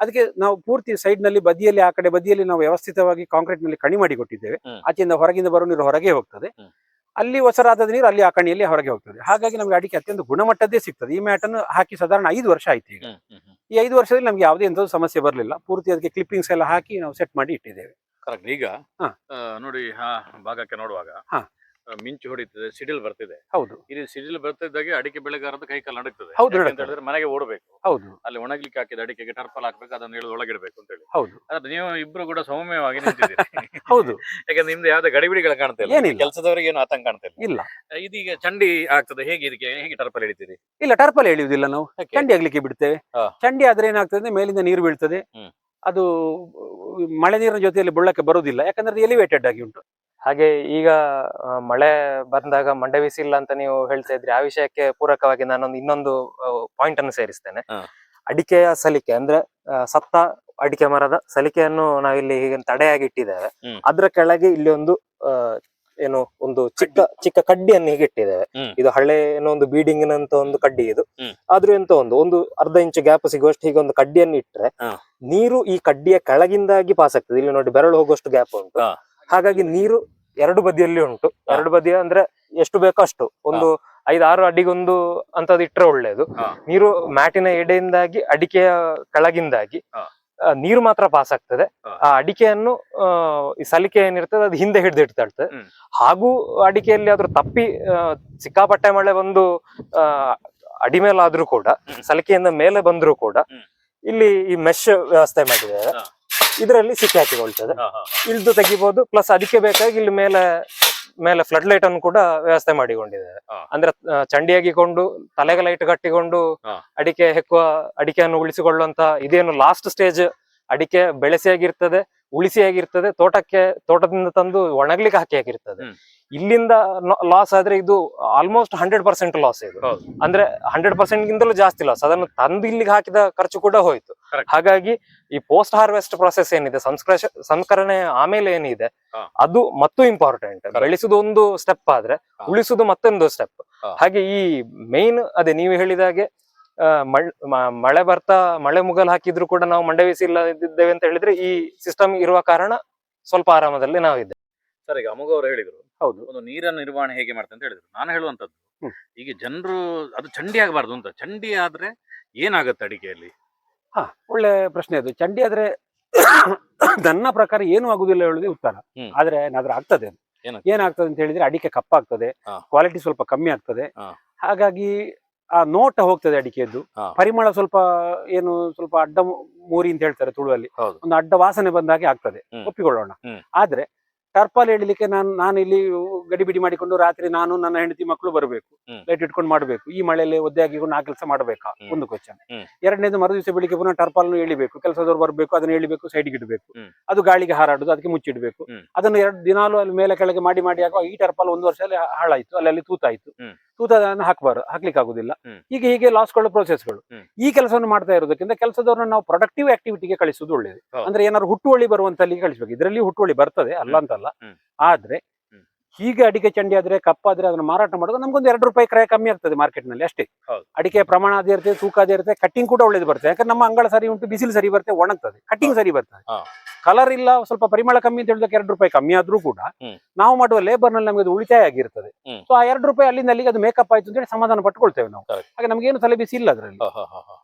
ಅದಕ್ಕೆ ನಾವು ಪೂರ್ತಿ ಸೈಡ್ ನಲ್ಲಿ ಬದಿಯಲ್ಲಿ ಆ ಕಡೆ ಬದಿಯಲ್ಲಿ ನಾವು ವ್ಯವಸ್ಥಿತವಾಗಿ ಕಾಂಕ್ರೀಟ್ ನಲ್ಲಿ ಕಣಿ ಮಾಡಿ ಕೊಟ್ಟಿದ್ದೇವೆ. ಆಚೆಯಿಂದ ಹೊರಗಿಂದ ಬರೋ ನೀರು ಹೊರಗೆ ಹೋಗ್ತದೆ, ಅಲ್ಲಿ ಒಸರಾದ ನೀರು ಅಲ್ಲಿ ಆ ಕಣಿಯಲ್ಲಿ ಹೊರಗೆ ಹೋಗ್ತದೆ. ಹಾಗಾಗಿ ನಮ್ಗೆ ಅಡಿಕೆ ಅತ್ಯಂತ ಗುಣಮಟ್ಟದ್ದೇ ಸಿಗ್ತದೆ. ಈ ಮ್ಯಾಟ್ ಅನ್ನು ಹಾಕಿ ಸಾಧಾರಣ 5 ವರ್ಷ ಆಯ್ತು. ಈಗ ಈ 5 ವರ್ಷದಲ್ಲಿ ನಮ್ಗೆ ಯಾವುದೇ ಎಂಥದ್ದು ಸಮಸ್ಯೆ ಬರಲಿಲ್ಲ. ಪೂರ್ತಿ ಅದಕ್ಕೆ ಕ್ಲಿಪ್ಪಿಂಗ್ಸ್ ಎಲ್ಲ ಹಾಕಿ ನಾವು ಸೆಟ್ ಮಾಡಿ ಇಟ್ಟಿದ್ದೇವೆ. ಕರೆಕ್ಟ್. ಈಗ ನೋಡಿ ಆ ಭಾಗಕ್ಕೆ ನೋಡುವಾಗ ಮಿಂಚು ಹೊಡಿತದೆ, ಸಿಡಿಲ್ ಬರ್ತಿದೆ. ಹೌದು, ಇಲ್ಲಿ ಸಿಡಿಲ್ ಬರ್ತಿದ್ದಾಗೆ ಅಡಿಕೆ ಬೆಳೆಗಾರದ್ದು ಕೈ ಕಾಲು ನಡುತ್ತದೆ. ಹೌದು, ಅಂತ ಹೇಳಿದ್ರೆ ಮನೆಗೆ ಓಡಬೇಕು. ಹೌದು, ಅಲ್ಲಿ ಒಣಗ್ಲಿಕ್ಕೆ ಹಾಕಿದ ಅಡಿಕೆಗೆ ಟರ್ಪಲ್ ಹಾಕ್ಬೇಕು, ಅದನ್ನ ಇಳಿದು ಒಳಗಿಡ್ಬೇಕು ಅಂತ ಹೇಳಿ. ಹೌದು. ಆದ್ರೆ ನೀವು ಇಬ್ರು ಕೂಡ ಸೌಮ್ಯವಾಗಿ ನಿಂತಿದ್ದೀರಿ. ಹೌದು, ಯಾಕಂದ್ರೆ ನಿಮ್ದು ಯಾವ್ದೇ ಗಡಿಬಿಡಿಗಳು ಕಾಣ್ತಾ ಇಲ್ಲ, ಕೆಲಸದವರಿಗೆ ಏನು ಆತಂಕ ಕಾಣ್ತಾ ಇಲ್ಲ. ಇದೀಗ ಚಂಡಿ ಆಗ್ತದೆ, ಹೇಗೆ ಇದಕ್ಕೆ ಹೇಗೆ ಟರ್ಪಲ್ ಎಳಿತೀರಿ? ಇಲ್ಲ, ಟರ್ಪಲ್ ಎಳೆಯುವುದಿಲ್ಲ ನಾವು, ಚಂಡಿ ಆಗ್ಲಿಕ್ಕೆ ಬಿಡ್ತೇವೆ. ಚಂಡಿ ಆದ್ರೆ ಏನಾಗ್ತದೆ, ಮೇಲಿಂದ ನೀರು ಬೀಳ್ತದೆ, ಅದು ಮಳೆ ನೀರಿನ ಜೊತೆಯಲ್ಲಿ ಬುಳ್ಳಕ್ಕೆ ಬರುವುದಿಲ್ಲ, ಯಾಕಂದ್ರೆ ಅದು ಎಲಿವೇಟೆಡ್ ಆಗಿ ಉಂಟು. ಹಾಗೆ ಈಗ ಮಳೆ ಬಂದಾಗ ಮಂಡೆ ಬಿಸಿಲ್ಲ ಅಂತ ನೀವು ಹೇಳ್ತಾ ಇದ್ರಿ, ಆ ವಿಷಯಕ್ಕೆ ಪೂರಕವಾಗಿ ನಾನೊಂದು ಇನ್ನೊಂದು ಪಾಯಿಂಟ್ ಅನ್ನು ಸೇರಿಸ್ತೇನೆ. ಅಡಿಕೆಯ ಸಲಿಕೆ ಅಂದ್ರೆ ಸತ್ತ ಅಡಿಕೆ ಮರದ ಸಲಿಕೆಯನ್ನು ನಾವಿಲ್ಲಿ ಹೀಗೆ ತಡೆಯಾಗಿ ಇಟ್ಟಿದ್ದೇವೆ. ಅದ್ರ ಕೆಳಗೆ ಇಲ್ಲಿ ಒಂದು ಏನು ಒಂದು ಚಿಕ್ಕ ಕಡ್ಡಿಯನ್ನು ಹೀಗೆ ಇಟ್ಟಿದ್ದೇವೆ. ಇದು ಹಳೆ ಏನೋ ಒಂದು ಬೀಡಿಂಗಿನಂತ ಒಂದು ಕಡ್ಡಿ ಇದು. ಆದ್ರೂ ಎಂತ ಒಂದು ಅರ್ಧ ಇಂಚು ಗ್ಯಾಪ್ ಸಿಗುವಷ್ಟು ಹೀಗೆ ಒಂದು ಕಡ್ಡಿಯನ್ನು ಇಟ್ರೆ ನೀರು ಈ ಕಡ್ಡಿಯ ಕೆಳಗಿಂದಾಗಿ ಪಾಸ್ ಆಗ್ತದೆ. ಇಲ್ಲಿ ನೋಡಿ ಬೆರಳು ಹೋಗುವಷ್ಟು ಗ್ಯಾಪ್ ಉಂಟು. ಹಾಗಾಗಿ ನೀರು ಎರಡು ಬದಿಯಲ್ಲಿ ಉಂಟು. ಎರಡು ಬದಿಯ ಅಂದ್ರೆ ಎಷ್ಟು ಬೇಕೋ ಅಷ್ಟು, ಒಂದು 5-6 ಅಡಿಗೊಂದು ಅಂತದ್ ಇಟ್ರೆ ಒಳ್ಳೇದು. ನೀರು ಮ್ಯಾಟಿನ ಎಡೆಯಿಂದಾಗಿ ಅಡಿಕೆಯ ಕೆಳಗಿಂದಾಗಿ ನೀರು ಮಾತ್ರ ಪಾಸ್ ಆಗ್ತದೆ. ಆ ಅಡಿಕೆಯನ್ನು ಈ ಸಲಿಕೆ ಏನಿರ್ತದೆ ಅದು ಹಿಂದೆ ಹಿಡಿದಿಡ್ತಾಳ್ತದೆ. ಹಾಗೂ ಅಡಿಕೆಯಲ್ಲಿ ಆದ್ರೂ ತಪ್ಪಿ ಸಿಕ್ಕಾಪಟ್ಟೆ ಮಳೆ ಬಂದು ಅಡಿಮೇಲಾದ್ರೂ ಕೂಡ, ಸಲಿಕೆಯಿಂದ ಮೇಲೆ ಬಂದ್ರೂ ಕೂಡ ಇಲ್ಲಿ ಈ ಮೆಶ್ ವ್ಯವಸ್ಥೆ ಮಾಡಿದ್ದೇವೆ. ಇದರಲ್ಲಿ ಸಿಕ್ಕಿ ಹಾಕಿಕೊಳ್ತದೆ, ಇಳ್ದು ತೆಗಿಬಹುದು. ಪ್ಲಸ್ ಅದಕ್ಕೆ ಬೇಕಾಗಿ ಇಲ್ಲಿ ಮೇಲೆ ಫ್ಲಡ್ ಲೈಟ್ ಅನ್ನು ಕೂಡ ವ್ಯವಸ್ಥೆ ಮಾಡಿಕೊಂಡಿದ್ದೇವೆ. ಅಂದ್ರೆ ಚಂಡಿಯಾಗಿಕೊಂಡು ತಲೆಗೆ ಲೈಟ್ ಕಟ್ಟಿಕೊಂಡು ಅಡಿಕೆ ಹೆಕ್ಕುವ, ಅಡಿಕೆಯನ್ನು ಉಳಿಸಿಕೊಳ್ಳುವಂತ ಇದೇನು ಲಾಸ್ಟ್ ಸ್ಟೇಜ್ ಅಡಿಕೆ ಬೆಳೆಸಿಯಾಗಿರ್ತದೆ, ಉಳಿಸಿಯಾಗಿರ್ತದೆ, ತೋಟದಿಂದ ತಂದು ಒಣಗ್ಲಿಕ್ಕೆ ಹಾಕಿ ಆಗಿರ್ತದೆ. ಇಲ್ಲಿಂದ ಲಾಸ್ ಆದ್ರೆ ಇದು ಆಲ್ಮೋಸ್ಟ್ 100% ಲಾಸ್. ಇದು ಅಂದ್ರೆ 100% ಗಿಂತಲೂ ಜಾಸ್ತಿ ಲಾಸ್. ಅದನ್ನು ತಂದು ಇಲ್ಲಿಗೆ ಹಾಕಿದ ಖರ್ಚು ಕೂಡ ಹೋಯ್ತು. ಹಾಗಾಗಿ ಈ ಪೋಸ್ಟ್ ಹಾರ್ವೆಸ್ಟ್ ಪ್ರೊಸೆಸ್ ಏನಿದೆ, ಸಂಸ್ಕರಣೆ ಆಮೇಲೆ ಏನಿದೆ ಅದು ಮತ್ತು ಇಂಪಾರ್ಟೆಂಟ್. ಬೆಳೆಸುದು ಒಂದು ಸ್ಟೆಪ್ ಆದ್ರೆ ಉಳಿಸುದು ಮತ್ತೊಂದು ಸ್ಟೆಪ್. ಹಾಗೆ ಈ ಮೇನ್ ಅದೇ ನೀವು ಹೇಳಿದಾಗೆ ಮಳೆ ಮುಗಲ್ ಹಾಕಿದ್ರು ಕೂಡ ನಾವು ಮಂಡೆ ಬಿಸಿ ಇಲ್ಲದಿದ್ದೇವೆ ಅಂತ ಹೇಳಿದ್ರೆ ಈ ಸಿಸ್ಟಮ್ ಇರುವ ಕಾರಣ ಸ್ವಲ್ಪ ಆರಾಮದಲ್ಲಿ ನಾವಿದ್ದೇವೆ. ಸರ್, ಈಗ ಅಮೋಘ ಅವರು ಹೇಳಿದ್ರು, ಹೌದು, ಒಂದು ನೀರನ್ನ ನಿರ್ವಹಣೆ ಹೇಗೆ ಮಾಡ್ತಾರೆ ಅಂತ ಹೇಳಿದ್ರು. ನಾನು ಹೇಳುವಂತದ್ದು ಈಗ ಜನರು ಅದು ಚಂಡಿ ಆಗಬಾರ್ದು ಅಂತ. ಚಂಡಿ ಆದ್ರೆ ಏನಾಗುತ್ತೆ ಅಡಿಕೆಯಲ್ಲಿ? ಒಳ್ಳೆ ಪ್ರಶ್ನೆ ಅದು. ಚಂಡಿ ಆದ್ರೆ ನನ್ನ ಪ್ರಕಾರ ಏನು ಆಗುದಿಲ್ಲ ಹೇಳುದೇ ಉತ್ತರ. ಆದ್ರೆ ಆಗ್ತದೆ. ಏನಾಗ್ತದೆ ಅಂತ ಹೇಳಿದ್ರೆ ಅಡಿಕೆ ಕಪ್ಪಾಗ್ತದೆ, ಕ್ವಾಲಿಟಿ ಸ್ವಲ್ಪ ಕಮ್ಮಿ ಆಗ್ತದೆ. ಹಾಗಾಗಿ ಆ ನೋಟ ಹೋಗ್ತದೆ ಅಡಿಕೆಯದ್ದು. ಪರಿಮಳ ಸ್ವಲ್ಪ ಅಡ್ಡ ಮೂರಿ ಅಂತ ಹೇಳ್ತಾರೆ ತುಳುವಲ್ಲಿ, ಒಂದು ಅಡ್ಡ ವಾಸನೆ ಬಂದಾಗೆ ಆಗ್ತದೆ, ಒಪ್ಪಿಕೊಳ್ಳೋಣ. ಆದ್ರೆ ಟರ್ಪಾಲ್ ಎಳಿಲಿಕ್ಕೆ ನಾನು ಇಲ್ಲಿ ಗಡಿಬಿಡಿ ಮಾಡಿಕೊಂಡು ರಾತ್ರಿ ನಾನು ನನ್ನ ಹೆಂಡತಿ ಮಕ್ಕಳು ಬರಬೇಕು, ಲೈಟ್ ಇಟ್ಕೊಂಡು ಮಾಡ್ಬೇಕು. ಈ ಮಳೆಯಲ್ಲಿ ಒದ್ದೆ ಹಾಕಿಕೊಂಡು ಆ ಕೆಲಸ ಮಾಡ್ಬೇಕಾ? ಒಂದು ಕ್ವಶನ್. ಎರಡನೇದು, ಮರುದಿವಸ ಬೆಳಿಗ್ಗೆ ಪುನಃ ಟರ್ಪಾಲ್ನು ಎಳಿಬೇಕು, ಕೆಲಸದವ್ರು ಬರ್ಬೇಕು, ಅದನ್ನ ಎಳಿಬೇಕು, ಸೈಡ್ಗೆ ಇಡಬೇಕು, ಅದು ಗಾಳಿಗೆ ಹಾರಾಡುದು, ಅದಕ್ಕೆ ಮುಚ್ಚಿಡ್ಬೇಕು. ಅದನ್ನು 2 ದಿನಾಲು ಅಲ್ಲಿ ಮೇಲೆ ಕೆಳಗೆ ಮಾಡಿ ಆಗುವ ಈ ಟರ್ಪಾಲ್ 1 ವರ್ಷದಲ್ಲಿ ಹಾಳಾಯ್ತು, ಅಲ್ಲಿ ತೂತಾಯ್ತು. ತೂತದನ್ನು ಹಾಕ್ಲಿಕ್ಕೆ ಆಗುದಿಲ್ಲ. ಹೀಗೆ ಲಾಸ್ಗಳು ಪ್ರೋಸೆಸ್ಗಳು. ಈ ಕೆಲಸವನ್ನು ಮಾಡ್ತಾ ಇರೋದಕ್ಕಿಂತ ಕೆಲಸದವ್ರನ್ನ ನಾವು ಪ್ರೊಡಕ್ಟಿವ್ ಆಕ್ಟಿವಿಟಿಗೆ ಕಳಿಸುವುದು ಒಳ್ಳೇದು. ಅಂದ್ರೆ ಏನಾದ್ರು ಹುಟ್ಟುವಳಿ ಬರುವಂತಲ್ಲಿಗೆ ಕಳಿಸ್ಬೇಕು. ಇದರಲ್ಲಿ ಹುಟ್ಟುವಳಿ ಬರ್ತದೆ, ಅಲ್ಲ ಅಂತಲ್ಲ. ಆದ್ರೆ ಹೀಗೆ ಅಡಿಕೆ ಚಂಡಿ ಆದ್ರೆ ಕಪ್ಪಾದ್ರೆ ಅದನ್ನ ಮಾರಾಟ ಮಾಡೋದು ನಮ್ಗೊಂದು 2 ರೂಪಾಯಿ ಕ್ರಯ ಕಮ್ಮಿ ಆಗ್ತದೆ ಮಾರ್ಕೆಟ್ ನಲ್ಲಿ ಅಷ್ಟೇ. ಹೌದು. ಅಡಿಕೆ ಪ್ರಮಾಣ ಅದೇ ಇರುತ್ತೆ, ತೂಕ ಅದೇ ಇರುತ್ತೆ, ಕಟ್ಟಿಂಗ್ ಕೂಡ ಒಳ್ಳೇದು ಬರ್ತದೆ. ಯಾಕಂದ್ರೆ ನಮ್ಮ ಅಂಗಳ ಸರಿ ಉಂಟು, ಬಿಸಿಲು ಸರಿ ಬರುತ್ತೆ, ಒಣಗ್ತದೆ, ಕಟ್ಟಿಂಗ್ ಸರಿ ಬರ್ತದೆ. ಕಲರ್ ಇಲ್ಲ, ಸ್ವಲ್ಪ ಪರಿಮಳ ಕಮ್ಮಿ ಅಂತ ಹೇಳಿದಕ್ಕೆ 2 ರೂಪಾಯಿ ಕಮ್ಮಿ ಆದ್ರೂ ಕೂಡ ನಾವು ಮಾಡುವ ಲೇಬರ್ ನಲ್ಲಿ ನಮಗೆ ಅದು ಉಳಿತಾಯ ಆಗಿರ್ತದೆ. ಸೊ ಆ 2 ರೂಪಾಯಿ ಅಲ್ಲಿಂದ ಅಲ್ಲಿಗೆ ಅದು ಮೇಕಪ್ ಆಯ್ತು ಅಂತ ಹೇಳಿ ಸಮಾಧಾನ ಪಟ್ಕೊಳ್ತೇವೆ ನಾವು. ಹಾಗೆ ನಮ್ಗೇನು ತಲೆ ಬಿಸಿ ಇಲ್ಲ ಅದರಲ್ಲಿ,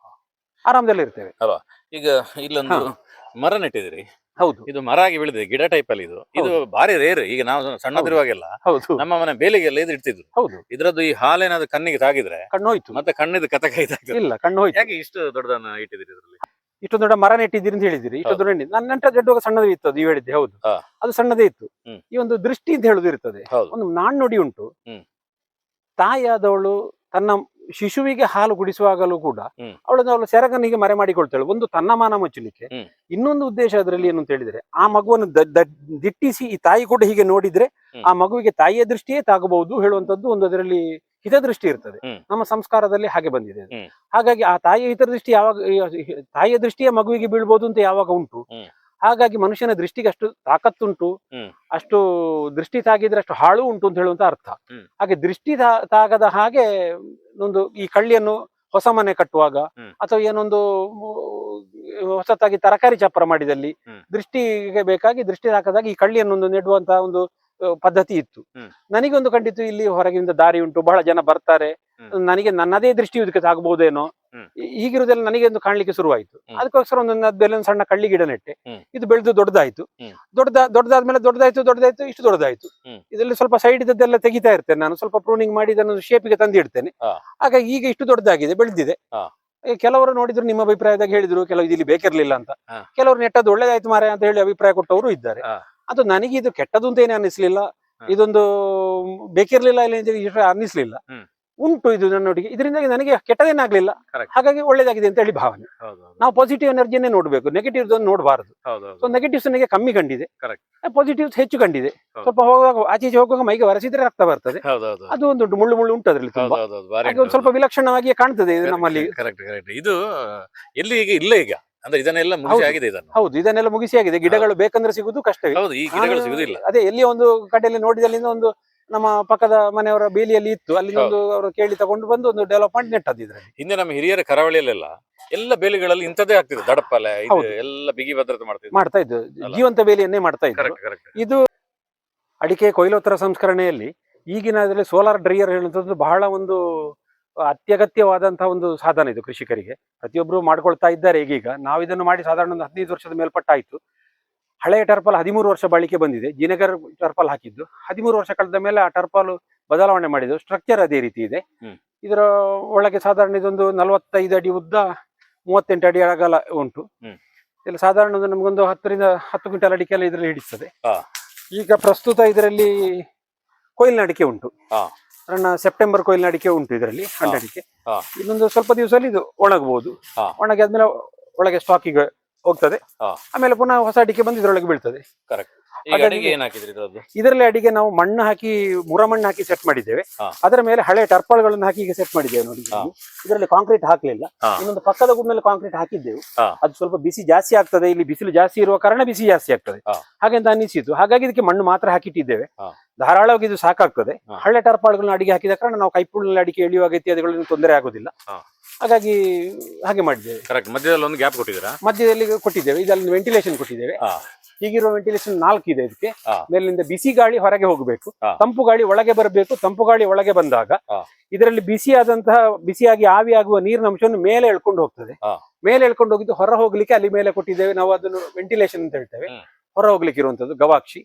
ಆರಾಮದಲ್ಲಿ ಇರ್ತೇವೆ. ಈಗ ಇಲ್ಲೊಂದು ಮರ ನೆಟ್ಟಿದಿರಿ. ಹೌದು, ಇದು ಮರ ಆಗಿ ಬೆಳೆದಿದೆ, ಗಿಡ ಟೈಪ್ ಅಲ್ಲಿ ಇದು ಬಾರಿ ರೇರ್. ಈಗ ನಾವು ಸಣ್ಣದಿರುವಾಗೆಲ್ಲ ಹೌದು, ನಮ್ಮ ಮನೆ ಬೇಲಿಗೆಲ್ಲ ಇದು ಇಡ್ತಿದ್ರು. ಹೌದು, ಇದ್ರದ್ದು ಈ ಹಾಲೇನಾದ್ರು ಕಣ್ಣಿಗೆ ತಾಗಿದ್ರೆ ಕಣ್ಣು ಹೋಯ್ತು, ಮತ್ತೆ ಕಣ್ಣಿದ ಕಥಕ ಇದಾಗ್ತದೆ. ಇಲ್ಲ ಕಣ್ಣು ಹೋಯ್ತು. ಯಾಕೆ ಇಷ್ಟು ದೊಡ್ಡದನ್ನ ಇಟ್ಟಿದ್ದೀರಿ ಇದರಲ್ಲಿ? ಇಷ್ಟು ದೊಡ್ಡ ಮರ ನೆಟ್ಟಿದ್ದೀರಿ ಅಂತ ಹೇಳಿದಿರಿ. ಇಷ್ಟು ದೊಡ್ಡ ನನ್ನ ನೆಂಟ ದೊಡ್ಡ ಸಣ್ಣದೇ ಇತ್ತು, ಅದು ನೀವು ಹೇಳಿದ್ದೆ ಹೌದು, ಅದು ಸಣ್ಣದೇ ಇತ್ತು. ಈ ಒಂದು ದೃಷ್ಟಿ ಅಂತ ಹೇಳುದು ಇರ್ತದೆ. ಒಂದು ನಾಣ್ಣುಡಿ ಉಂಟು, ತಾಯಿಯಾದವಳು ತನ್ನ ಶಿಶುವಿಗೆ ಹಾಲು ಕುಡಿಸುವಾಗಲೂ ಕೂಡ ಅವಳು ಸೆರಗನಿಗೆ ಮರೆ ಮಾಡಿಕೊಳ್ತಾಳೆ, ಒಂದು ತನ್ನ ಮಾನ ಮುಚ್ಚಲಿಕ್ಕೆ. ಇನ್ನೊಂದು ಉದ್ದೇಶ ಅದರಲ್ಲಿ ಏನು ಅಂತ ಹೇಳಿದ್ರೆ, ಆ ಮಗುವನ್ನು ದಿಟ್ಟಿಸಿ ಈ ತಾಯಿ ಕೂಡ ಹೀಗೆ ನೋಡಿದ್ರೆ ಆ ಮಗುವಿಗೆ ತಾಯಿಯ ದೃಷ್ಟಿಯೇ ತಾಗಬಹುದು ಹೇಳುವಂತದ್ದು ಒಂದು ಅದರಲ್ಲಿ ಹಿತದೃಷ್ಟಿ ಇರ್ತದೆ. ನಮ್ಮ ಸಂಸ್ಕಾರದಲ್ಲಿ ಹಾಗೆ ಬಂದಿದೆ. ಹಾಗಾಗಿ ಆ ತಾಯಿಯ ಹಿತದೃಷ್ಟಿ ಯಾವಾಗ, ತಾಯಿಯ ದೃಷ್ಟಿಯ ಮಗುವಿಗೆ ಬೀಳ್ಬೋದು ಅಂತ ಯಾವಾಗ ಉಂಟು, ಹಾಗಾಗಿ ಮನುಷ್ಯನ ದೃಷ್ಟಿಗೆ ಅಷ್ಟು ತಾಕತ್ತುಂಟು, ಅಷ್ಟು ದೃಷ್ಟಿ ತಾಗಿದ್ರೆ ಅಷ್ಟು ಹಾಳು ಉಂಟು ಅಂತ ಹೇಳುವಂತ ಅರ್ಥ. ಹಾಗೆ ದೃಷ್ಟಿ ತಾಗದ ಹಾಗೆ ಒಂದು ಈ ಕಳ್ಳಿಯನ್ನು ಹೊಸ ಮನೆ ಕಟ್ಟುವಾಗ ಅಥವಾ ಏನೊಂದು ಹೊಸತಾಗಿ ತರಕಾರಿ ಚಪ್ಪರ ಮಾಡಿದಲ್ಲಿ ದೃಷ್ಟಿಗೆ ಬೇಕಾಗಿ ದೃಷ್ಟಿ ತಾಕದಾಗ ಈ ಕಳ್ಳಿಯನ್ನು ನೆಡುವಂತಹ ಒಂದು ಪದ್ಧತಿ ಇತ್ತು. ನನಗೊಂದು ಖಂಡಿತು ಇಲ್ಲಿ ಹೊರಗಿಂದ ದಾರಿ ಉಂಟು, ಬಹಳ ಜನ ಬರ್ತಾರೆ, ನನಗೆ ನನ್ನದೇ ದೃಷ್ಟಿ ಇದಕ್ಕೆ ತಾಗಬಹುದೇನೋ, ಹೀಗಿರುವುದೆಲ್ಲ ನನಗೆ ಒಂದು ಕಾಣ್ಲಿಕ್ಕೆ ಶುರುವಾಯ್ತು. ಅದಕ್ಕೋಸ್ಕರ ಒಂದು ಸಣ್ಣ ಕಳ್ಳಿ ಗಿಡ ನೆಟ್ಟೆ. ಇದು ಬೆಳೆದು ದೊಡ್ಡದಾಯ್ತು. ದೊಡ್ಡದಾದ್ಮೇಲೆ ದೊಡ್ಡದಾಯ್ತು, ಇಷ್ಟು ದೊಡ್ಡದಾಯ್ತು. ಇದರಲ್ಲಿ ಸ್ವಲ್ಪ ಸೈಡ್ ಇದ್ದದ್ದೆಲ್ಲ ತೆಗಿತಾ ಇರ್ತೇನೆ ನಾನು, ಸ್ವಲ್ಪ ಪ್ರೂನಿಂಗ್ ಮಾಡಿ ಇದನ್ನು ಶೇಪಿಗೆ ತಂದಿಡ್ತೇನೆ. ಹಾಗಾಗಿ ಈಗ ಇಷ್ಟು ದೊಡ್ಡದಾಗಿದೆ, ಬೆಳೆದಿದೆ. ಕೆಲವರು ನೋಡಿದ್ರು ನಿಮ್ಮ ಅಭಿಪ್ರಾಯದಾಗ ಹೇಳಿದ್ರು, ಕೆಲವು ಇಲ್ಲಿ ಬೇಕಿರ್ಲಿಲ್ಲ ಅಂತ, ಕೆಲವರು ನೆಟ್ಟದ್ದು ಒಳ್ಳೇದಾಯ್ತು ಮಾರೆ ಅಂತ ಹೇಳಿ ಅಭಿಪ್ರಾಯ ಕೊಟ್ಟವರು ಇದ್ದಾರೆ. ಅದು ನನಗೆ ಇದು ಕೆಟ್ಟದ್ದು ಅಂತ ಏನೇ ಅನ್ನಿಸ್ಲಿಲ್ಲ, ಇದೊಂದು ಬೇಕಿರ್ಲಿಲ್ಲ ಇಲ್ಲ ಅನ್ನಿಸ್ಲಿಲ್ಲ. ಉಂಟು ಇದು ನನ್ನೊಟ್ಟಿಗೆ, ಇದರಿಂದಾಗಿ ನನಗೆ ಕೆಟ್ಟದೇನಾಗ್ಲಿಲ್ಲ, ಹಾಗಾಗಿ ಒಳ್ಳೇದಾಗಿದೆ ಅಂತ ಹೇಳಿ ಭಾವನೆ. ನಾವು ಪಾಸಿಟಿವ್ ಎನರ್ಜಿಯನ್ನೇ ನೋಡ್ಬೇಕು, ನೆಗೆಟಿವ್ಸ್ ಅನ್ನು ನೋಡಬಾರದು. ಸೊ ನೆಗೆಟಿವ್ಸ್ ನನಗೆ ಕಮ್ಮಿ ಕಂಡಿದೆ, ಪಾಸಿಟಿವ್ಸ್ ಹೆಚ್ಚು ಕಂಡಿದೆ. ಸ್ವಲ್ಪ ಹೋಗುವಾಗ ಆಚೀಚೆ ಹೋಗುವಾಗ ಮೈಗೆ ಒರೆಸಿದ್ರೆ ರಕ್ತ ಬರ್ತದೆ, ಅದು ಒಂದು ಮುಳ್ಳು ಮುಳ್ಳು ಉಂಟು ಅದ್ರಲ್ಲಿ, ತುಂಬಾ ಒಂದು ಸ್ವಲ್ಪ ವಿಲಕ್ಷಣವಾಗಿ ಕಾಣ್ತದೆ ಇದು ನಮ್ಮಲ್ಲಿ. ಇದು ಎಲ್ಲಿ ಈಗ ಇಲ್ಲ ಈಗ, ಅಂದ್ರೆ ಇದನ್ನೆಲ್ಲ ಮುಗಿಸಿ ಆಗಿದೆ. ಹೌದು, ಇದನ್ನೆಲ್ಲ ಮುಗಿಸಿ ಆಗಿದೆ. ಗಿಡಗಳು ಬೇಕಂದ್ರೆ ಸಿಗುದು ಕಷ್ಟವೇ. ಈ ಗಿಡಗಳು ಸಿಗುದಿಲ್ಲ. ಅದೇ ಎಲ್ಲಿ ಒಂದು ಕಡೆಯಲ್ಲಿ ನೋಡಿದಲ್ಲಿಂದ ಒಂದು ನಮ್ಮ ಪಕ್ಕದ ಮನೆಯವರ ಬೇಲಿಯಲ್ಲಿ ಇತ್ತು, ಅಲ್ಲಿ ಒಂದು ಅವರು ಕೇಳಿ ತಗೊಂಡು ಬಂದು ಒಂದು ಡೆವಲಪ್ಮೆಂಟ್ ನೆಟ್ಟದಿದ್ರೆ. ಹಿಂದೆ ನಮ್ಮ ಹಿರಿಯರ ಕರಾವಳಿಯಲ್ಲೆಲ್ಲ ಎಲ್ಲ ಬೇಲಿಗಳಲ್ಲಿ ಇಂಥದ್ದೇ ಆಗ್ತಿದೆ, ದಡಪ್ಪಲೆ ಎಲ್ಲ ಬಿಗಿ ಭದ್ರತೆ ಮಾಡ್ತಾ ಇದ್ದು, ಜೀವಂತ ಬೇಲಿಯನ್ನೇ ಮಾಡ್ತಾ ಇದ್ರು. ಇದು ಅಡಿಕೆ ಕೊಯ್ಲೋತ್ತರ ಸಂಸ್ಕರಣೆಯಲ್ಲಿ ಈಗಿನ ಅದರಲ್ಲಿ ಸೋಲಾರ್ ಡ್ರೈಯರ್ ಹೇಳುವಂಥದ್ದು ಬಹಳ ಒಂದು ಅತ್ಯಗತ್ಯವಾದಂತಹ ಒಂದು ಸಾಧನ ಇದು ಕೃಷಿಕರಿಗೆ. ಪ್ರತಿಯೊಬ್ಬರು ಮಾಡ್ಕೊಳ್ತಾ ಇದ್ದಾರೆ ಈಗೀಗ. ನಾವು ಇದನ್ನು ಮಾಡಿ ಸಾಧಾರಣ ಒಂದು 15 ವರ್ಷದ ಮೇಲ್ಪಟ್ಟಾಯ್ತು. ಹಳೆಯ ಟರ್ಪಲ್ 13 ವರ್ಷ ಬಾಳಿಕೆ ಬಂದಿದೆ. ಜಿನೆಗರ್ ಟರ್ಪಲ್ ಹಾಕಿದ್ದು 13 ವರ್ಷ ಕಳೆದ ಮೇಲೆ ಆ ಟರ್ಪಲ್ ಬದಲಾವಣೆ ಮಾಡಿದ್ದು. ಸ್ಟ್ರಕ್ಚರ್ ಅದೇ ರೀತಿ ಇದೆ. ಇದರ ಒಳಗೆ ಸಾಧಾರಣ ಇದೊಂದು 45 ಅಡಿ ಉದ್ದ, 38 ಅಡಿ ಅಗಲ ಉಂಟು. ಇಲ್ಲಿ ಸಾಧಾರಣ ನಮಗೊಂದು 10 ರಿಂದ 10 ಕ್ವಿಂಟಲ್ ಅಡಿಕೆ ಎಲ್ಲ ಇದರಲ್ಲಿ ಹಿಡಿಸ್ತದೆ. ಈಗ ಪ್ರಸ್ತುತ ಇದರಲ್ಲಿ ಕೊಯ್ಲಿನ ಅಡಿಕೆ ಉಂಟು. ನನ್ನ ಸೆಪ್ಟೆಂಬರ್ ಕೊಯ್ಲಿನ ಅಡಿಕೆ ಉಂಟು ಇದರಲ್ಲಿ, ಹಣ್ಣು ಅಡಿಕೆ. ಇನ್ನೊಂದು ಸ್ವಲ್ಪ ದಿವಸದಲ್ಲಿ ಇದು ಒಣಗಬಹುದು. ಒಣಗಿ ಆದ್ಮೇಲೆ ಒಳಗೆ ಸ್ಟಾಕಿಗೆ ಹೋಗ್ತದೆ. ಆಮೇಲೆ ಪುನಃ ಹೊಸ ಅಡಿಕೆ ಬಂದು ಇದರೊಳಗೆ ಬೀಳ್ತದೆ. ಇದರಲ್ಲಿ ಅಡಿಗೆ ನಾವು ಮಣ್ಣು ಹಾಕಿ, ಮುರಮಣ್ಣು ಹಾಕಿ ಸೆಟ್ ಮಾಡಿದ್ದೇವೆ. ಅದರ ಮೇಲೆ ಹಳೆ ಟರ್ಪಲ್ಗಳನ್ನು ಹಾಕಿ ಈಗ ಸೆಟ್ ಮಾಡಿದ್ದೇವೆ ನೋಡಿ. ಇದರಲ್ಲಿ ಕಾಂಕ್ರೀಟ್ ಹಾಕ್ಲಿಲ್ಲ. ಇನ್ನೊಂದು ಪಕ್ಕದ ಗುಡ್ನಲ್ಲಿ ಕಾಂಕ್ರೀಟ್ ಹಾಕಿದ್ದೆವು. ಅದು ಸ್ವಲ್ಪ ಬಿಸಿ ಜಾಸ್ತಿ ಆಗ್ತದೆ, ಇಲ್ಲಿ ಬಿಸಿಲು ಜಾಸ್ತಿ ಇರುವ ಕಾರಣ ಬಿಸಿ ಜಾಸ್ತಿ ಆಗ್ತದೆ ಹಾಗೆಂತ ಅನ್ನಿಸಿತು. ಹಾಗಾಗಿ ಇದಕ್ಕೆ ಮಣ್ಣು ಮಾತ್ರ ಹಾಕಿಟ್ಟಿದ್ದೇವೆ. ಧಾರಾಳವಾಗಿ ಇದು ಸಾಕಾಗ್ತದೆ. ಹಳೆ ಟರ್ಪಾಲ್ಗಳನ್ನ ಅಡಿಗೆ ಹಾಕಿದ ಕಾರಣ ನಾವು ಕೈಪುಳ್ಳಿನಲ್ಲಿ ಅಡಿಕೆ ಎಳೆಯುವಾಗ ಇತ್ಯಾದಿಗಳಲ್ಲಿ ತೊಂದರೆ ಆಗುದಿಲ್ಲ. ಹಾಗಾಗಿ ಹಾಗೆ ಮಾಡಿದ್ದೇವೆ. ಮಧ್ಯದಲ್ಲಿ ಒಂದು ಗ್ಯಾಪ್ ಕೊಟ್ಟಿದ್ದೀರಾ? ಮಧ್ಯದಲ್ಲಿ ಕೊಟ್ಟಿದ್ದೇವೆ. ಇದರಲ್ಲಿ ವೆಂಟಿಲೇಷನ್ ಕೊಟ್ಟಿದ್ದೇವೆ. ಹೀಗಿರುವ ವೆಂಟಿಲೇಷನ್ 4 ಇದೆ ಇದಕ್ಕೆ. ಮೇಲಿನಿಂದ ಬಿಸಿ ಗಾಳಿ ಹೊರಗೆ ಹೋಗಬೇಕು, ತಂಪು ಗಾಳಿ ಒಳಗೆ ಬರಬೇಕು. ತಂಪು ಗಾಳಿ ಒಳಗೆ ಬಂದಾಗ ಇದರಲ್ಲಿ ಬಿಸಿಯಾಗಿ ಆವಿಯಾಗುವ ನೀರಿನ ಅಂಶವನ್ನು ಮೇಲೆ ಎಳ್ಕೊಂಡು ಹೋಗ್ತದೆ. ಮೇಲೆ ಎಳ್ಕೊಂಡು ಹೋಗಿದ್ದು ಹೊರ ಹೋಗ್ಲಿಕ್ಕೆ ಅಲ್ಲಿ ಮೇಲೆ ಕೊಟ್ಟಿದ್ದೇವೆ ನಾವು. ಅದನ್ನು ವೆಂಟಿಲೇಷನ್ ಅಂತ ಹೇಳ್ತೇವೆ, ಹೊರ ಹೋಗ್ಲಿಕ್ಕೆ ಇರುವಂತದ್ದು ಗವಾಕ್ಷಿ.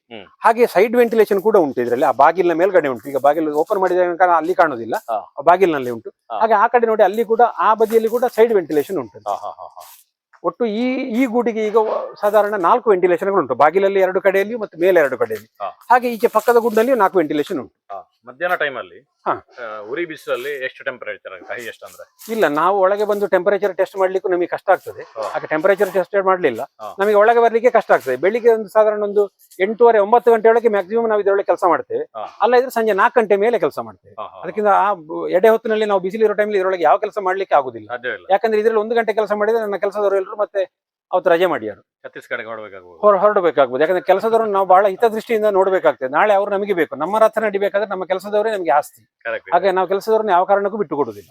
ಹಾಗೆ ಸೈಡ್ ವೆಂಟಿಲೇಷನ್ ಕೂಡ ಉಂಟು ಇದರಲ್ಲಿ. ಆ ಬಾಗಿಲಿನ ಮೇಲ್ಗಡೆ ಉಂಟು. ಈಗ ಬಾಗಿಲು ಓಪನ್ ಮಾಡಿದ ಅಲ್ಲಿ ಕಾಣುದಿಲ್ಲ, ಬಾಗಿಲಿನಲ್ಲಿ ಉಂಟು. ಹಾಗೆ ಆ ಕಡೆ ನೋಡಿ, ಅಲ್ಲಿ ಕೂಡ ಆ ಬದಿಯಲ್ಲಿ ಕೂಡ ಸೈಡ್ ವೆಂಟಿಲೇಷನ್ ಉಂಟು. ಒಟ್ಟು ಈ ಗೂಡಿಗೆ ಈಗ ಸಾಧಾರಣ 4 ವೆಂಟಿಲೇಷನ್ ಉಂಟು. ಬಾಗಿಲಲ್ಲಿ 2 ಕಡೆಯಲ್ಲಿ ಮತ್ತು ಮೇಲೆ 2 ಕಡೆಯಲ್ಲಿ. ಹಾಗೆ ಈಚೆ ಪಕ್ಕದ ಗುಡ್ನಲ್ಲಿ 4 ವೆಂಟಿಲೇಷನ್ ಉಂಟು. ಮಧ್ಯಾಹ್ನ ಟೈಮ್ ಅಲ್ಲಿ ಉರಿ ಬಿಸಿಲಲ್ಲಿ ಎಷ್ಟು ಟೆಂಪರೇಚರ್ ಹೈಯೆಸ್ಟ್ ಅಂದ್ರೆ? ಇಲ್ಲ, ನಾವು ಒಳಗೆ ಬಂದು ಟೆಂಪರೇಚರ್ ಟೆಸ್ಟ್ ಮಾಡ್ಲಿಕ್ಕೂ ನಮಗೆ ಕಷ್ಟ ಆಗ್ತದೆ. ಹಾಗೆ ಟೆಂಪರೇಚರ್ ಟೆಸ್ಟ್ ಮಾಡ್ಲಿಲ್ಲ, ನಮಗೆ ಒಳಗೆ ಬರ್ಲಿಕ್ಕೆ ಕಷ್ಟ ಆಗ್ತದೆ. ಬೆಳಿಗ್ಗೆ ಒಂದು ಸಾಧಾರಣ ಒಂದು 8:30 9 ಗಂಟೆ ಒಳಗೆ ಮ್ಯಾಕ್ಸಿಮಮ್ ನಾವು ಇದರೊಳಗೆ ಕೆಲಸ ಮಾಡ್ತೇವೆ. ಅಲ್ಲ ಇದ್ರೆ ಸಂಜೆ 4 ಗಂಟೆ ಮೇಲೆ ಕೆಲಸ ಮಾಡ್ತೇವೆ. ಅದಕ್ಕಿಂತ ಆ ಎಡೆ ಹೊತ್ತಿನಲ್ಲಿ ನಾವು ಬಿಸಿಲಿರೋ ಟೈಮಲ್ಲಿ ಇದರೊಳಗೆ ಯಾವ ಕೆಲಸ ಮಾಡ್ಲಿಕ್ಕೆ ಆಗುದಿಲ್ಲ. ಯಾಕಂದ್ರೆ ಇದರಲ್ಲಿ 1 ಗಂಟೆ ಕೆಲಸ ಮಾಡಿದ್ರೆ ನನ್ನ ಕೆಲಸದವರು ಎಲ್ಲರೂ ಮತ್ತೆ ಅವತ್ತು ರಜೆ ಮಾಡ್ಯಾರು, ಛತ್ತೀಸ್ಗಢಕ್ಕೆ ಹೊರಡಬೇಕಾಗ್ಬೋದು. ಹೊರಡಬೇಕಾಗ್ಬೋದು. ಯಾಕಂದ್ರೆ ಕೆಲಸದವ್ರನ್ನ ನಾವು ಬಹಳ ಹಿತದೃಷ್ಟಿಯಿಂದ ನೋಡ್ಬೇಕಾಗ್ತದೆ. ನಾಳೆ ಅವ್ರು ನಮಗೆ ಬೇಕು, ನಮ್ಮ ರಥ ನಡಿಬೇಕಾದ್ರೆ ನಮ್ಮ ಕೆಲಸದವರೇ ನಮಗೆ ಆಸ್ತಿ. ಹಾಗೆ ನಾವು ಕೆಲಸದವ್ರನ್ನ ಯಾವ ಕಾರಣಕ್ಕೂ ಬಿಟ್ಟು ಕೊಡುದಿಲ್ಲ.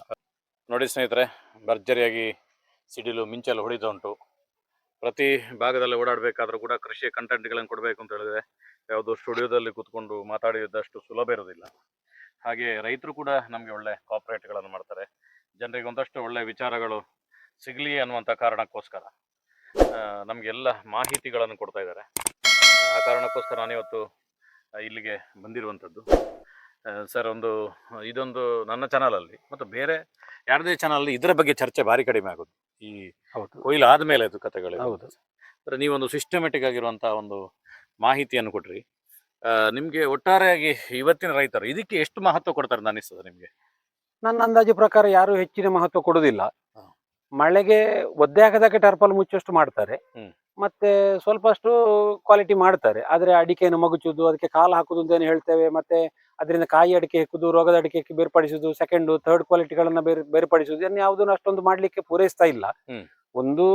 ನೋಡಿ ಸ್ನೇಹಿತರೆ, ಭರ್ಜರಿಯಾಗಿ ಸಿಡಿಲು ಮಿಂಚಲು ಹೊಡಿತಾ ಉಂಟು. ಪ್ರತಿ ಭಾಗದಲ್ಲಿ ಓಡಾಡಬೇಕಾದ್ರೂ ಕೂಡ ಕೃಷಿಯ ಕಂಟೆಂಟ್ಗಳನ್ನು ಕೊಡಬೇಕು ಅಂತ ಹೇಳಿದ್ರೆ ಯಾವುದೋ ಸ್ಟುಡಿಯೋದಲ್ಲಿ ಕೂತ್ಕೊಂಡು ಮಾತಾಡಿದಷ್ಟು ಸುಲಭ ಇರೋದಿಲ್ಲ. ಹಾಗೆ ರೈತರು ಕೂಡ ನಮಗೆ ಒಳ್ಳೆ ಕೋಆಪರೇಟ್ಗಳನ್ನು ಮಾಡ್ತಾರೆ. ಜನರಿಗೆ ಒಂದಷ್ಟು ಒಳ್ಳೆ ವಿಚಾರಗಳು ಸಿಗಲಿ ಅನ್ನುವಂಥ ಕಾರಣಕ್ಕೋಸ್ಕರ ನಮಗೆಲ್ಲ ಮಾಹಿತಿಗಳನ್ನು ಕೊಡ್ತಾ ಇದ್ದಾರೆ. ಆ ಕಾರಣಕ್ಕೋಸ್ಕರ ನಾನಿವತ್ತು ಇಲ್ಲಿಗೆ ಬಂದಿರುವಂಥದ್ದು. ಸರ್, ಇದೊಂದು ನನ್ನ ಚಾನಲಲ್ಲಿ ಮತ್ತು ಬೇರೆ ಯಾರದೇ ಚಾನಲಲ್ಲಿ ಇದರ ಬಗ್ಗೆ ಚರ್ಚೆ ಭಾರಿ ಕಡಿಮೆ ಆಗೋದು. ಈ ಕೊಯ್ಲು ಆದಮೇಲೆ ಅದು ಕಥೆಗಳು. ಅಂದರೆ ನೀವೊಂದು ಸಿಸ್ಟಮೆಟಿಕ್ ಆಗಿರುವಂಥ ಒಂದು ಮಾಹಿತಿಯನ್ನು ಕೊಟ್ರಿ. ನಿಮಗೆ ಒಟ್ಟಾರೆಯಾಗಿ ಇವತ್ತಿನ ರೈತರು ಇದಕ್ಕೆ ಎಷ್ಟು ಮಹತ್ವ ಕೊಡ್ತಾರೆ ಅಂತ ಅನಿಸ್ತದೆ ನಿಮಗೆ? ನನ್ನ ಅಂದಾಜು ಪ್ರಕಾರ ಯಾರು ಹೆಚ್ಚಿನ ಮಹತ್ವ ಕೊಡುವುದಿಲ್ಲ. ಮಳೆಗೆ ಒದ್ದೆ ಹಾಕದಕ್ಕೆ ಟರ್ಪಲ್ ಮುಚ್ಚಷ್ಟು ಮಾಡ್ತಾರೆ, ಮತ್ತೆ ಸ್ವಲ್ಪಷ್ಟು ಕ್ವಾಲಿಟಿ ಮಾಡ್ತಾರೆ. ಆದ್ರೆ ಅಡಿಕೆಯನ್ನು ಮಗುಚುದು, ಅದಕ್ಕೆ ಕಾಲು ಹಾಕುದು ಅಂತ ಏನು ಹೇಳ್ತೇವೆ, ಮತ್ತೆ ಅದರಿಂದ ಕಾಯಿ ಅಡಿಕೆ ಹೆಕ್ಕುದು, ರೋಗದ ಅಡಿಕೆ ಬೇರ್ಪಡಿಸುದು, ಸೆಕೆಂಡ್ ಥರ್ಡ್ ಕ್ವಾಲಿಟಿಗಳನ್ನ ಬೇರ್ಪಡಿಸುದು, ಇದನ್ನು ಯಾವುದನ್ನು ಅಷ್ಟೊಂದು ಮಾಡ್ಲಿಕ್ಕೆ ಪೂರೈಸ್ತಾ ಇಲ್ಲ. ಒಂದು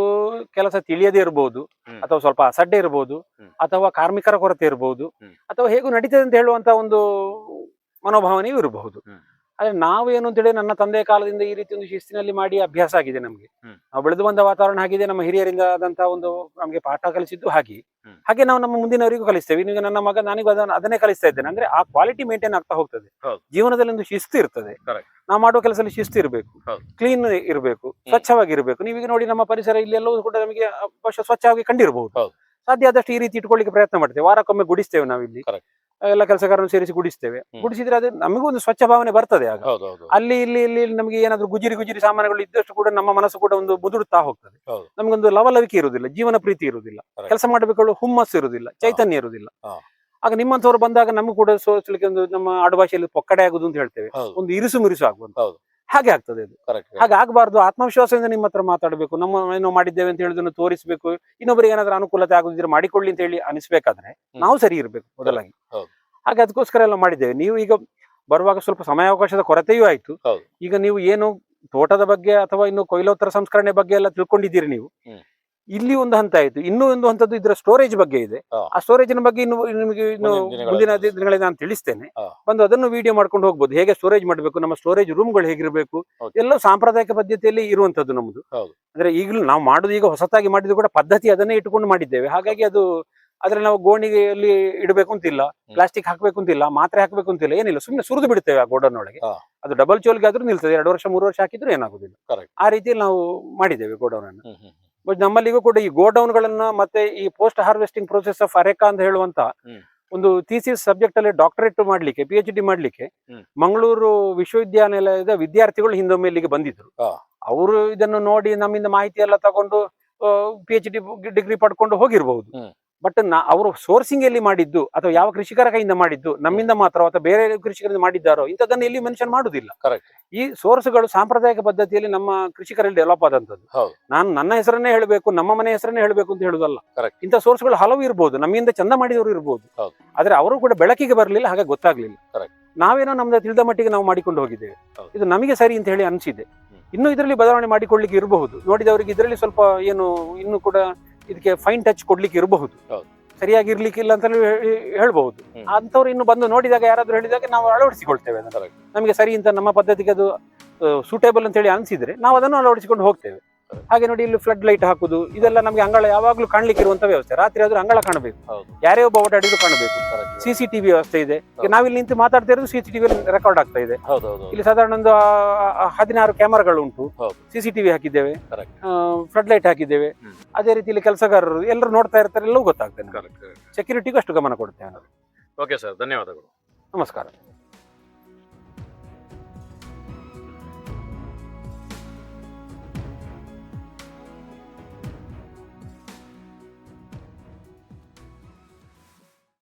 ಕೆಲಸ ತಿಳಿಯದೇ ಇರಬಹುದು, ಅಥವಾ ಸ್ವಲ್ಪ ಅಸಡ್ಡೆ ಇರಬಹುದು, ಅಥವಾ ಕಾರ್ಮಿಕರ ಕೊರತೆ ಇರಬಹುದು, ಅಥವಾ ಹೇಗೂ ನಡೀತದೆ ಅಂತ ಹೇಳುವಂತ ಒಂದು ಮನೋಭಾವನೆಯೂ ಇರಬಹುದು. ಆದ್ರೆ ನಾವೇನು ಅಂತೇಳಿ ನನ್ನ ತಂದೆಯ ಕಾಲದಿಂದ ಈ ರೀತಿ ಒಂದು ಶಿಸ್ತಿನಲ್ಲಿ ಮಾಡಿ ಅಭ್ಯಾಸ ಆಗಿದೆ ನಮ್ಗೆ. ನಾವು ಬೆಳೆದು ಬಂದ ವಾತಾವರಣ ಆಗಿದೆ, ನಮ್ಮ ಹಿರಿಯರಿಂದ ಆದಂತಹ ಒಂದು ನಮ್ಗೆ ಪಾಠ ಕಲಿಸಿದ್ದು ಹಾಗೆ ನಾವು ನಮ್ಮ ಮುಂದಿನವರಿಗೂ ಕಲಿಸ್ತೇವೆ. ಈಗ ನನ್ನ ಮಗ ನನಗೂ ಅದನ್ನೇ ಕಲಿಸ್ತಾ ಇದ್ದೇನೆ. ಅಂದ್ರೆ ಆ ಕ್ವಾಲಿಟಿ ಮೇಂಟೈನ್ ಆಗ್ತಾ ಹೋಗ್ತದೆ. ಜೀವನದಲ್ಲಿ ಒಂದು ಶಿಸ್ತು ಇರ್ತದೆ. ನಾವು ಮಾಡುವ ಕೆಲಸದಲ್ಲಿ ಶಿಸ್ತು ಇರಬೇಕು, ಕ್ಲೀನ್ ಇರಬೇಕು, ಸ್ವಚ್ಛವಾಗಿರ್ಬೇಕು. ನೀವೀಗ ನೋಡಿ ನಮ್ಮ ಪರಿಸರ ಇಲ್ಲಿ ಎಲ್ಲವೂ ಕೂಡ ನಮಗೆ ಸ್ವಚ್ಛವಾಗಿ ಕಂಡಿರಬಹುದು. ಸಾಧ್ಯ ಆದಷ್ಟು ಈ ರೀತಿ ಇಟ್ಕೊಳ್ಳಿಕ್ಕೆ ಪ್ರಯತ್ನ ಮಾಡ್ತೇವೆ. ವಾರಕ್ಕೊಮ್ಮೆ ಗುಡಿಸ್ತೇವೆ, ನಾವಿಲ್ಲಿ ಎಲ್ಲ ಕೆಲಸಗಾರನ್ನು ಸೇರಿಸಿ ಗುಡಿಸ್ತೇವೆ. ಗುಡಿಸಿದ್ರೆ ಅದು ನಮಗೂ ಒಂದು ಸ್ವಚ್ಛ ಭಾವನೆ ಬರ್ತದೆ. ಆಗ ಅಲ್ಲಿ ಇಲ್ಲಿ ನಮಗೆ ಏನಾದ್ರು ಗುಜಿರಿ ಸಾಮಾನುಗಳು ಇದ್ದಷ್ಟು ಕೂಡ ನಮ್ಮ ಮನಸ್ಸು ಕೂಡ ಒಂದು ಮುದುಡುತ್ತಾ ಹೋಗ್ತದೆ. ನಮಗೊಂದು ಲವಲವಿಕೆ ಇರುವುದಿಲ್ಲ, ಜೀವನ ಪ್ರೀತಿ ಇರುವುದಿಲ್ಲ, ಕೆಲಸ ಮಾಡಬೇಕು ಹುಮ್ಮಸ್ಸು ಇರುವುದಿಲ್ಲ, ಚೈತನ್ಯ ಇರುವುದಿಲ್ಲ. ಆಗ ನಿಮ್ಮಂಥವ್ರು ಬಂದಾಗ ನಮಗೂ ಕೂಡ ಸೋಚಲಿಕ್ಕೆ ಒಂದು ನಮ್ಮ ಆಡುಭಾಷೆಯಲ್ಲಿ ಪೊಕ್ಕಡೆ ಆಗುದು ಅಂತ ಹೇಳ್ತೇವೆ, ಒಂದು ಇರಿಸು ಮುರಿಸು ಆಗುವಂತ ಹಾಗೆ ಆಗ್ತದೆ ಅದು. ಹಾಗೆ ಆಗಬಾರ್ದು. ಆತ್ಮವಿಶ್ವಾಸದಿಂದ ನಿಮ್ಮ ಹತ್ರ ಮಾತಾಡಬೇಕು. ನಮ್ಮ ಏನೋ ಮಾಡಿದ್ದೇವೆ ಅಂತ ಹೇಳುದನ್ನು ತೋರಿಸಬೇಕು. ಇನ್ನೊಬ್ಬರಿಗೆ ಏನಾದ್ರೂ ಅನುಕೂಲತೆ ಆಗುದಿದ್ರೆ ಮಾಡಿಕೊಳ್ಳಿ ಅಂತ ಹೇಳಿ ಅನಿಸ್ಬೇಕಾದ್ರೆ ನಾವು ಸರಿ ಇರ್ಬೇಕು ಮೊದಲಾಗಿ. ಹಾಗೆ ಅದಕ್ಕೋಸ್ಕರ ಎಲ್ಲ ಮಾಡಿದ್ದೇವೆ. ನೀವು ಈಗ ಬರುವಾಗ ಸ್ವಲ್ಪ ಸಮಯಾವಕಾಶದ ಕೊರತೆಯೂ ಆಯ್ತು. ಈಗ ನೀವು ಏನು ತೋಟದ ಬಗ್ಗೆ ಅಥವಾ ಇನ್ನು ಕೊಯ್ಲೋತ್ತರ ಸಂಸ್ಕರಣೆ ಬಗ್ಗೆ ಎಲ್ಲ ತಿಳ್ಕೊಂಡಿದ್ದೀರಿ ನೀವು. ಇಲ್ಲಿ ಒಂದು ಹಂತ ಆಯ್ತು, ಇನ್ನೂ ಒಂದು ಹಂತದ್ದು ಇದರ ಸ್ಟೋರೇಜ್ ಬಗ್ಗೆ ಇದೆ. ಆ ಸ್ಟೋರೇಜಿನ ಬಗ್ಗೆ ನಿಮಗೆ ಮುಂದಿನ ದಿನಗಳಲ್ಲಿ ನಾನು ತಿಳಿಸ್ತೇನೆ. ಬಂದು ಅದನ್ನು ವಿಡಿಯೋ ಮಾಡ್ಕೊಂಡು ಹೋಗ್ಬೋದು, ಹೇಗೆ ಸ್ಟೋರೇಜ್ ಮಾಡಬೇಕು, ನಮ್ಮ ಸ್ಟೋರೇಜ್ ರೂಮ್ಗಳು ಹೇಗಿರಬೇಕು, ಎಲ್ಲ ಸಾಂಪ್ರದಾಯಿಕ ಪದ್ಧತಿಯಲ್ಲಿ ಇರುವಂತದ್ದು ನಮ್ದು. ಅಂದ್ರೆ ಈಗಲೂ ನಾವು ಮಾಡುದು, ಈಗ ಹೊಸತಾಗಿ ಮಾಡಿದ್ರು ಕೂಡ ಪದ್ಧತಿ ಅದನ್ನೇ ಇಟ್ಟುಕೊಂಡು ಮಾಡಿದ್ದೇವೆ. ಹಾಗಾಗಿ ಅದು ಆದ್ರೆ ನಾವು ಗೋಣಿಗೆಯಲ್ಲಿ ಇಡಬೇಕು ಅಂತಿಲ್ಲ, ಪ್ಲಾಸ್ಟಿಕ್ ಹಾಕ್ಬೇಕು ಅಂತಿಲ್ಲ, ಮಾತ್ರೆ ಹಾಕ್ಬೇಕು ಅಂತಿಲ್ಲ, ಏನಿಲ್ಲ, ಸುಮ್ಮನೆ ಸುರಿದು ಬಿಡ್ತೇವೆ ಆ ಗೋಡನ್ ಒಳಗೆ. ಅದು ಡಬಲ್ ಚೋಲ್ಗೆ ಆದ್ರೂ ನಿಲ್ತದೆ, 2 ವರ್ಷ 3 ವರ್ಷ ಹಾಕಿದ್ರು ಏನಾಗುದಿಲ್ಲ. ಆ ರೀತಿಯಲ್ಲಿ ನಾವು ಮಾಡಿದ್ದೇವೆ ಗೋಡೌನ್ ಅನ್ನು. ಬಟ್ ನಮ್ಮಲ್ಲಿಗೂ ಕೂಡ ಈ ಗೋಡೌನ್ ಗಳನ್ನ ಮತ್ತೆ ಈ post harvesting process of areca ಅಂತ ಹೇಳುವಂತ ಒಂದು ಥೀಸಿಸ್ ಸಬ್ಜೆಕ್ಟ್ ಅಲ್ಲಿ ಡಾಕ್ಟರೇಟ್ ಮಾಡ್ಲಿಕ್ಕೆ, PhD ಮಾಡ್ಲಿಕ್ಕೆ ಮಂಗಳೂರು ವಿಶ್ವವಿದ್ಯಾನಿಲಯದ ವಿದ್ಯಾರ್ಥಿಗಳು ಹಿಂದೊಮ್ಮೆ ಇಲ್ಲಿಗೆ ಬಂದಿದ್ರು. ಅವರು ಇದನ್ನು ನೋಡಿ ನಮ್ಮಿಂದ ಮಾಹಿತಿ ಎಲ್ಲ ತಗೊಂಡು PhD ಡಿಗ್ರಿ ಪಡ್ಕೊಂಡು ಹೋಗಿರ್ಬಹುದು. ಬಟ್ ಅವರು ಸೋರ್ಸಿಂಗ್ ಎಲ್ಲಿ ಮಾಡಿದ್ದು ಅಥವಾ ಯಾವ ಕೃಷಿಕರ ಕೈಯಿಂದ ಮಾಡಿದ್ದು, ನಮ್ಮಿಂದ ಮಾತ್ರ ಅಥವಾ ಬೇರೆ ಕೃಷಿಕರಿಂದ ಮಾಡಿದ್ದಾರೋ ಇಂಥದ್ದನ್ನು ಎಲ್ಲಿ ಮೆನ್ಷನ್ ಮಾಡುದಿಲ್ಲ. ಈ ಸೋರ್ಸ್ಗಳು ಸಾಂಪ್ರದಾಯಿಕ ಪದ್ಧತಿಯಲ್ಲಿ ನಮ್ಮ ಕೃಷಿಕರಲ್ಲಿ ಡೆವಲಪ್ ಆದಂತದ್ದು. ನಾನು ನನ್ನ ಹೆಸರನ್ನೇ ಹೇಳಬೇಕು, ನಮ್ಮ ಮನೆ ಹೆಸರನ್ನೇ ಹೇಳಬೇಕು ಅಂತ ಹೇಳುದಲ್ಲ. ಇಂಥ ಸೋರ್ಸ್ಗಳು ಹಲವು ಇರ್ಬೋದು, ನಮ್ಮಿಂದ ಚಂದ ಮಾಡಿದವರು ಇರ್ಬೋದು. ಆದ್ರೆ ಅವರು ಕೂಡ ಬೆಳಕಿಗೆ ಬರಲಿಲ್ಲ, ಹಾಗೆ ಗೊತ್ತಾಗ್ಲಿಲ್ಲ. ನಾವೇನೋ ನಮ್ದು ತಿಳಿದ ಮಟ್ಟಿಗೆ ನಾವು ಮಾಡಿಕೊಂಡು ಹೋಗಿದ್ದೇವೆ. ಇದು ನಮಗೆ ಸರಿ ಅಂತ ಹೇಳಿ ಅನಿಸಿದೆ. ಇನ್ನು ಇದರಲ್ಲಿ ಬದಲಾವಣೆ ಮಾಡಿಕೊಳ್ಳಿಕ್ಕೆ ಇರಬಹುದು. ನೋಡಿದವರಿಗೆ ಇದರಲ್ಲಿ ಸ್ವಲ್ಪ ಏನು ಇನ್ನು ಕೂಡ ಇದಕ್ಕೆ ಫೈನ್ ಟಚ್ ಕೊಡ್ಲಿಕ್ಕೆ ಇರಬಹುದು, ಸರಿಯಾಗಿರ್ಲಿಕ್ಕಿಲ್ಲ ಅಂತ ಹೇಳ್ಬಹುದು. ಅಂತವ್ರು ಇನ್ನು ಬಂದು ನೋಡಿದಾಗ ಯಾರಾದ್ರೂ ಹೇಳಿದಾಗ ನಾವು ಅಳವಡಿಸಿಕೊಳ್ತೇವೆ. ನಮಗೆ ಸರಿ ಅಂತ ನಮ್ಮ ಪದ್ಧತಿಗೆ ಅದು ಸೂಟೇಬಲ್ ಅಂತ ಹೇಳಿ ಅನ್ಸಿದ್ರೆ ನಾವು ಅದನ್ನು ಅಳವಡಿಸಿಕೊಂಡು ಹೋಗ್ತೇವೆ. ಹಾಗೆ ನೋಡಿ, ಇಲ್ಲಿ ಫ್ಲಡ್ ಲೈಟ್ ಹಾಕುದು, ಇದೆಲ್ಲ ನಮ್ಗೆ ಅಂಗಳ ಯಾವಾಗ್ಲೂ ಕಾಣ್ಲಿಕ್ಕೆ ಇರುವಂತ ವ್ಯವಸ್ಥೆ. ರಾತ್ರಿ ಆದ್ರೂ ಅಂಗಳ ಕಾಣಬೇಕು, ಯಾರೇ ಒಬ್ಬ ಓಡಾಡಿದ್ರು ಕಾಣಬೇಕು. CCTV ವ್ಯವಸ್ಥೆ ಇದೆ. ನಾವಿಲ್ಲಿ ನಿಂತು ಮಾತಾಡ್ತಾ ಇರೋದು CCTV ರೆಕಾರ್ಡ್ ಆಗ್ತಾ ಇದೆ. ಇಲ್ಲಿ ಸಾಧಾರಣ ಒಂದು 16 ಕ್ಯಾಮರಾಗಳು ಉಂಟು. CCTV ಹಾಕಿದ್ದೇವೆ, ಫ್ಲಡ್ ಲೈಟ್ ಹಾಕಿದ್ದೇವೆ. ಅದೇ ರೀತಿ ಇಲ್ಲಿ ಕೆಲಸಗಾರರು ಎಲ್ಲರೂ ನೋಡ್ತಾ ಇರ್ತಾರೆ, ಎಲ್ಲವೂ ಗೊತ್ತಾಗ್ತದೆ. ಸೆಕ್ಯೂರಿಟಿಗೂ ಅಷ್ಟು ಗಮನ ಕೊಡ್ತೇವೆ ನಾವು. ಓಕೆ ಸರ್, ಧನ್ಯವಾದಗಳು. ನಮಸ್ಕಾರ.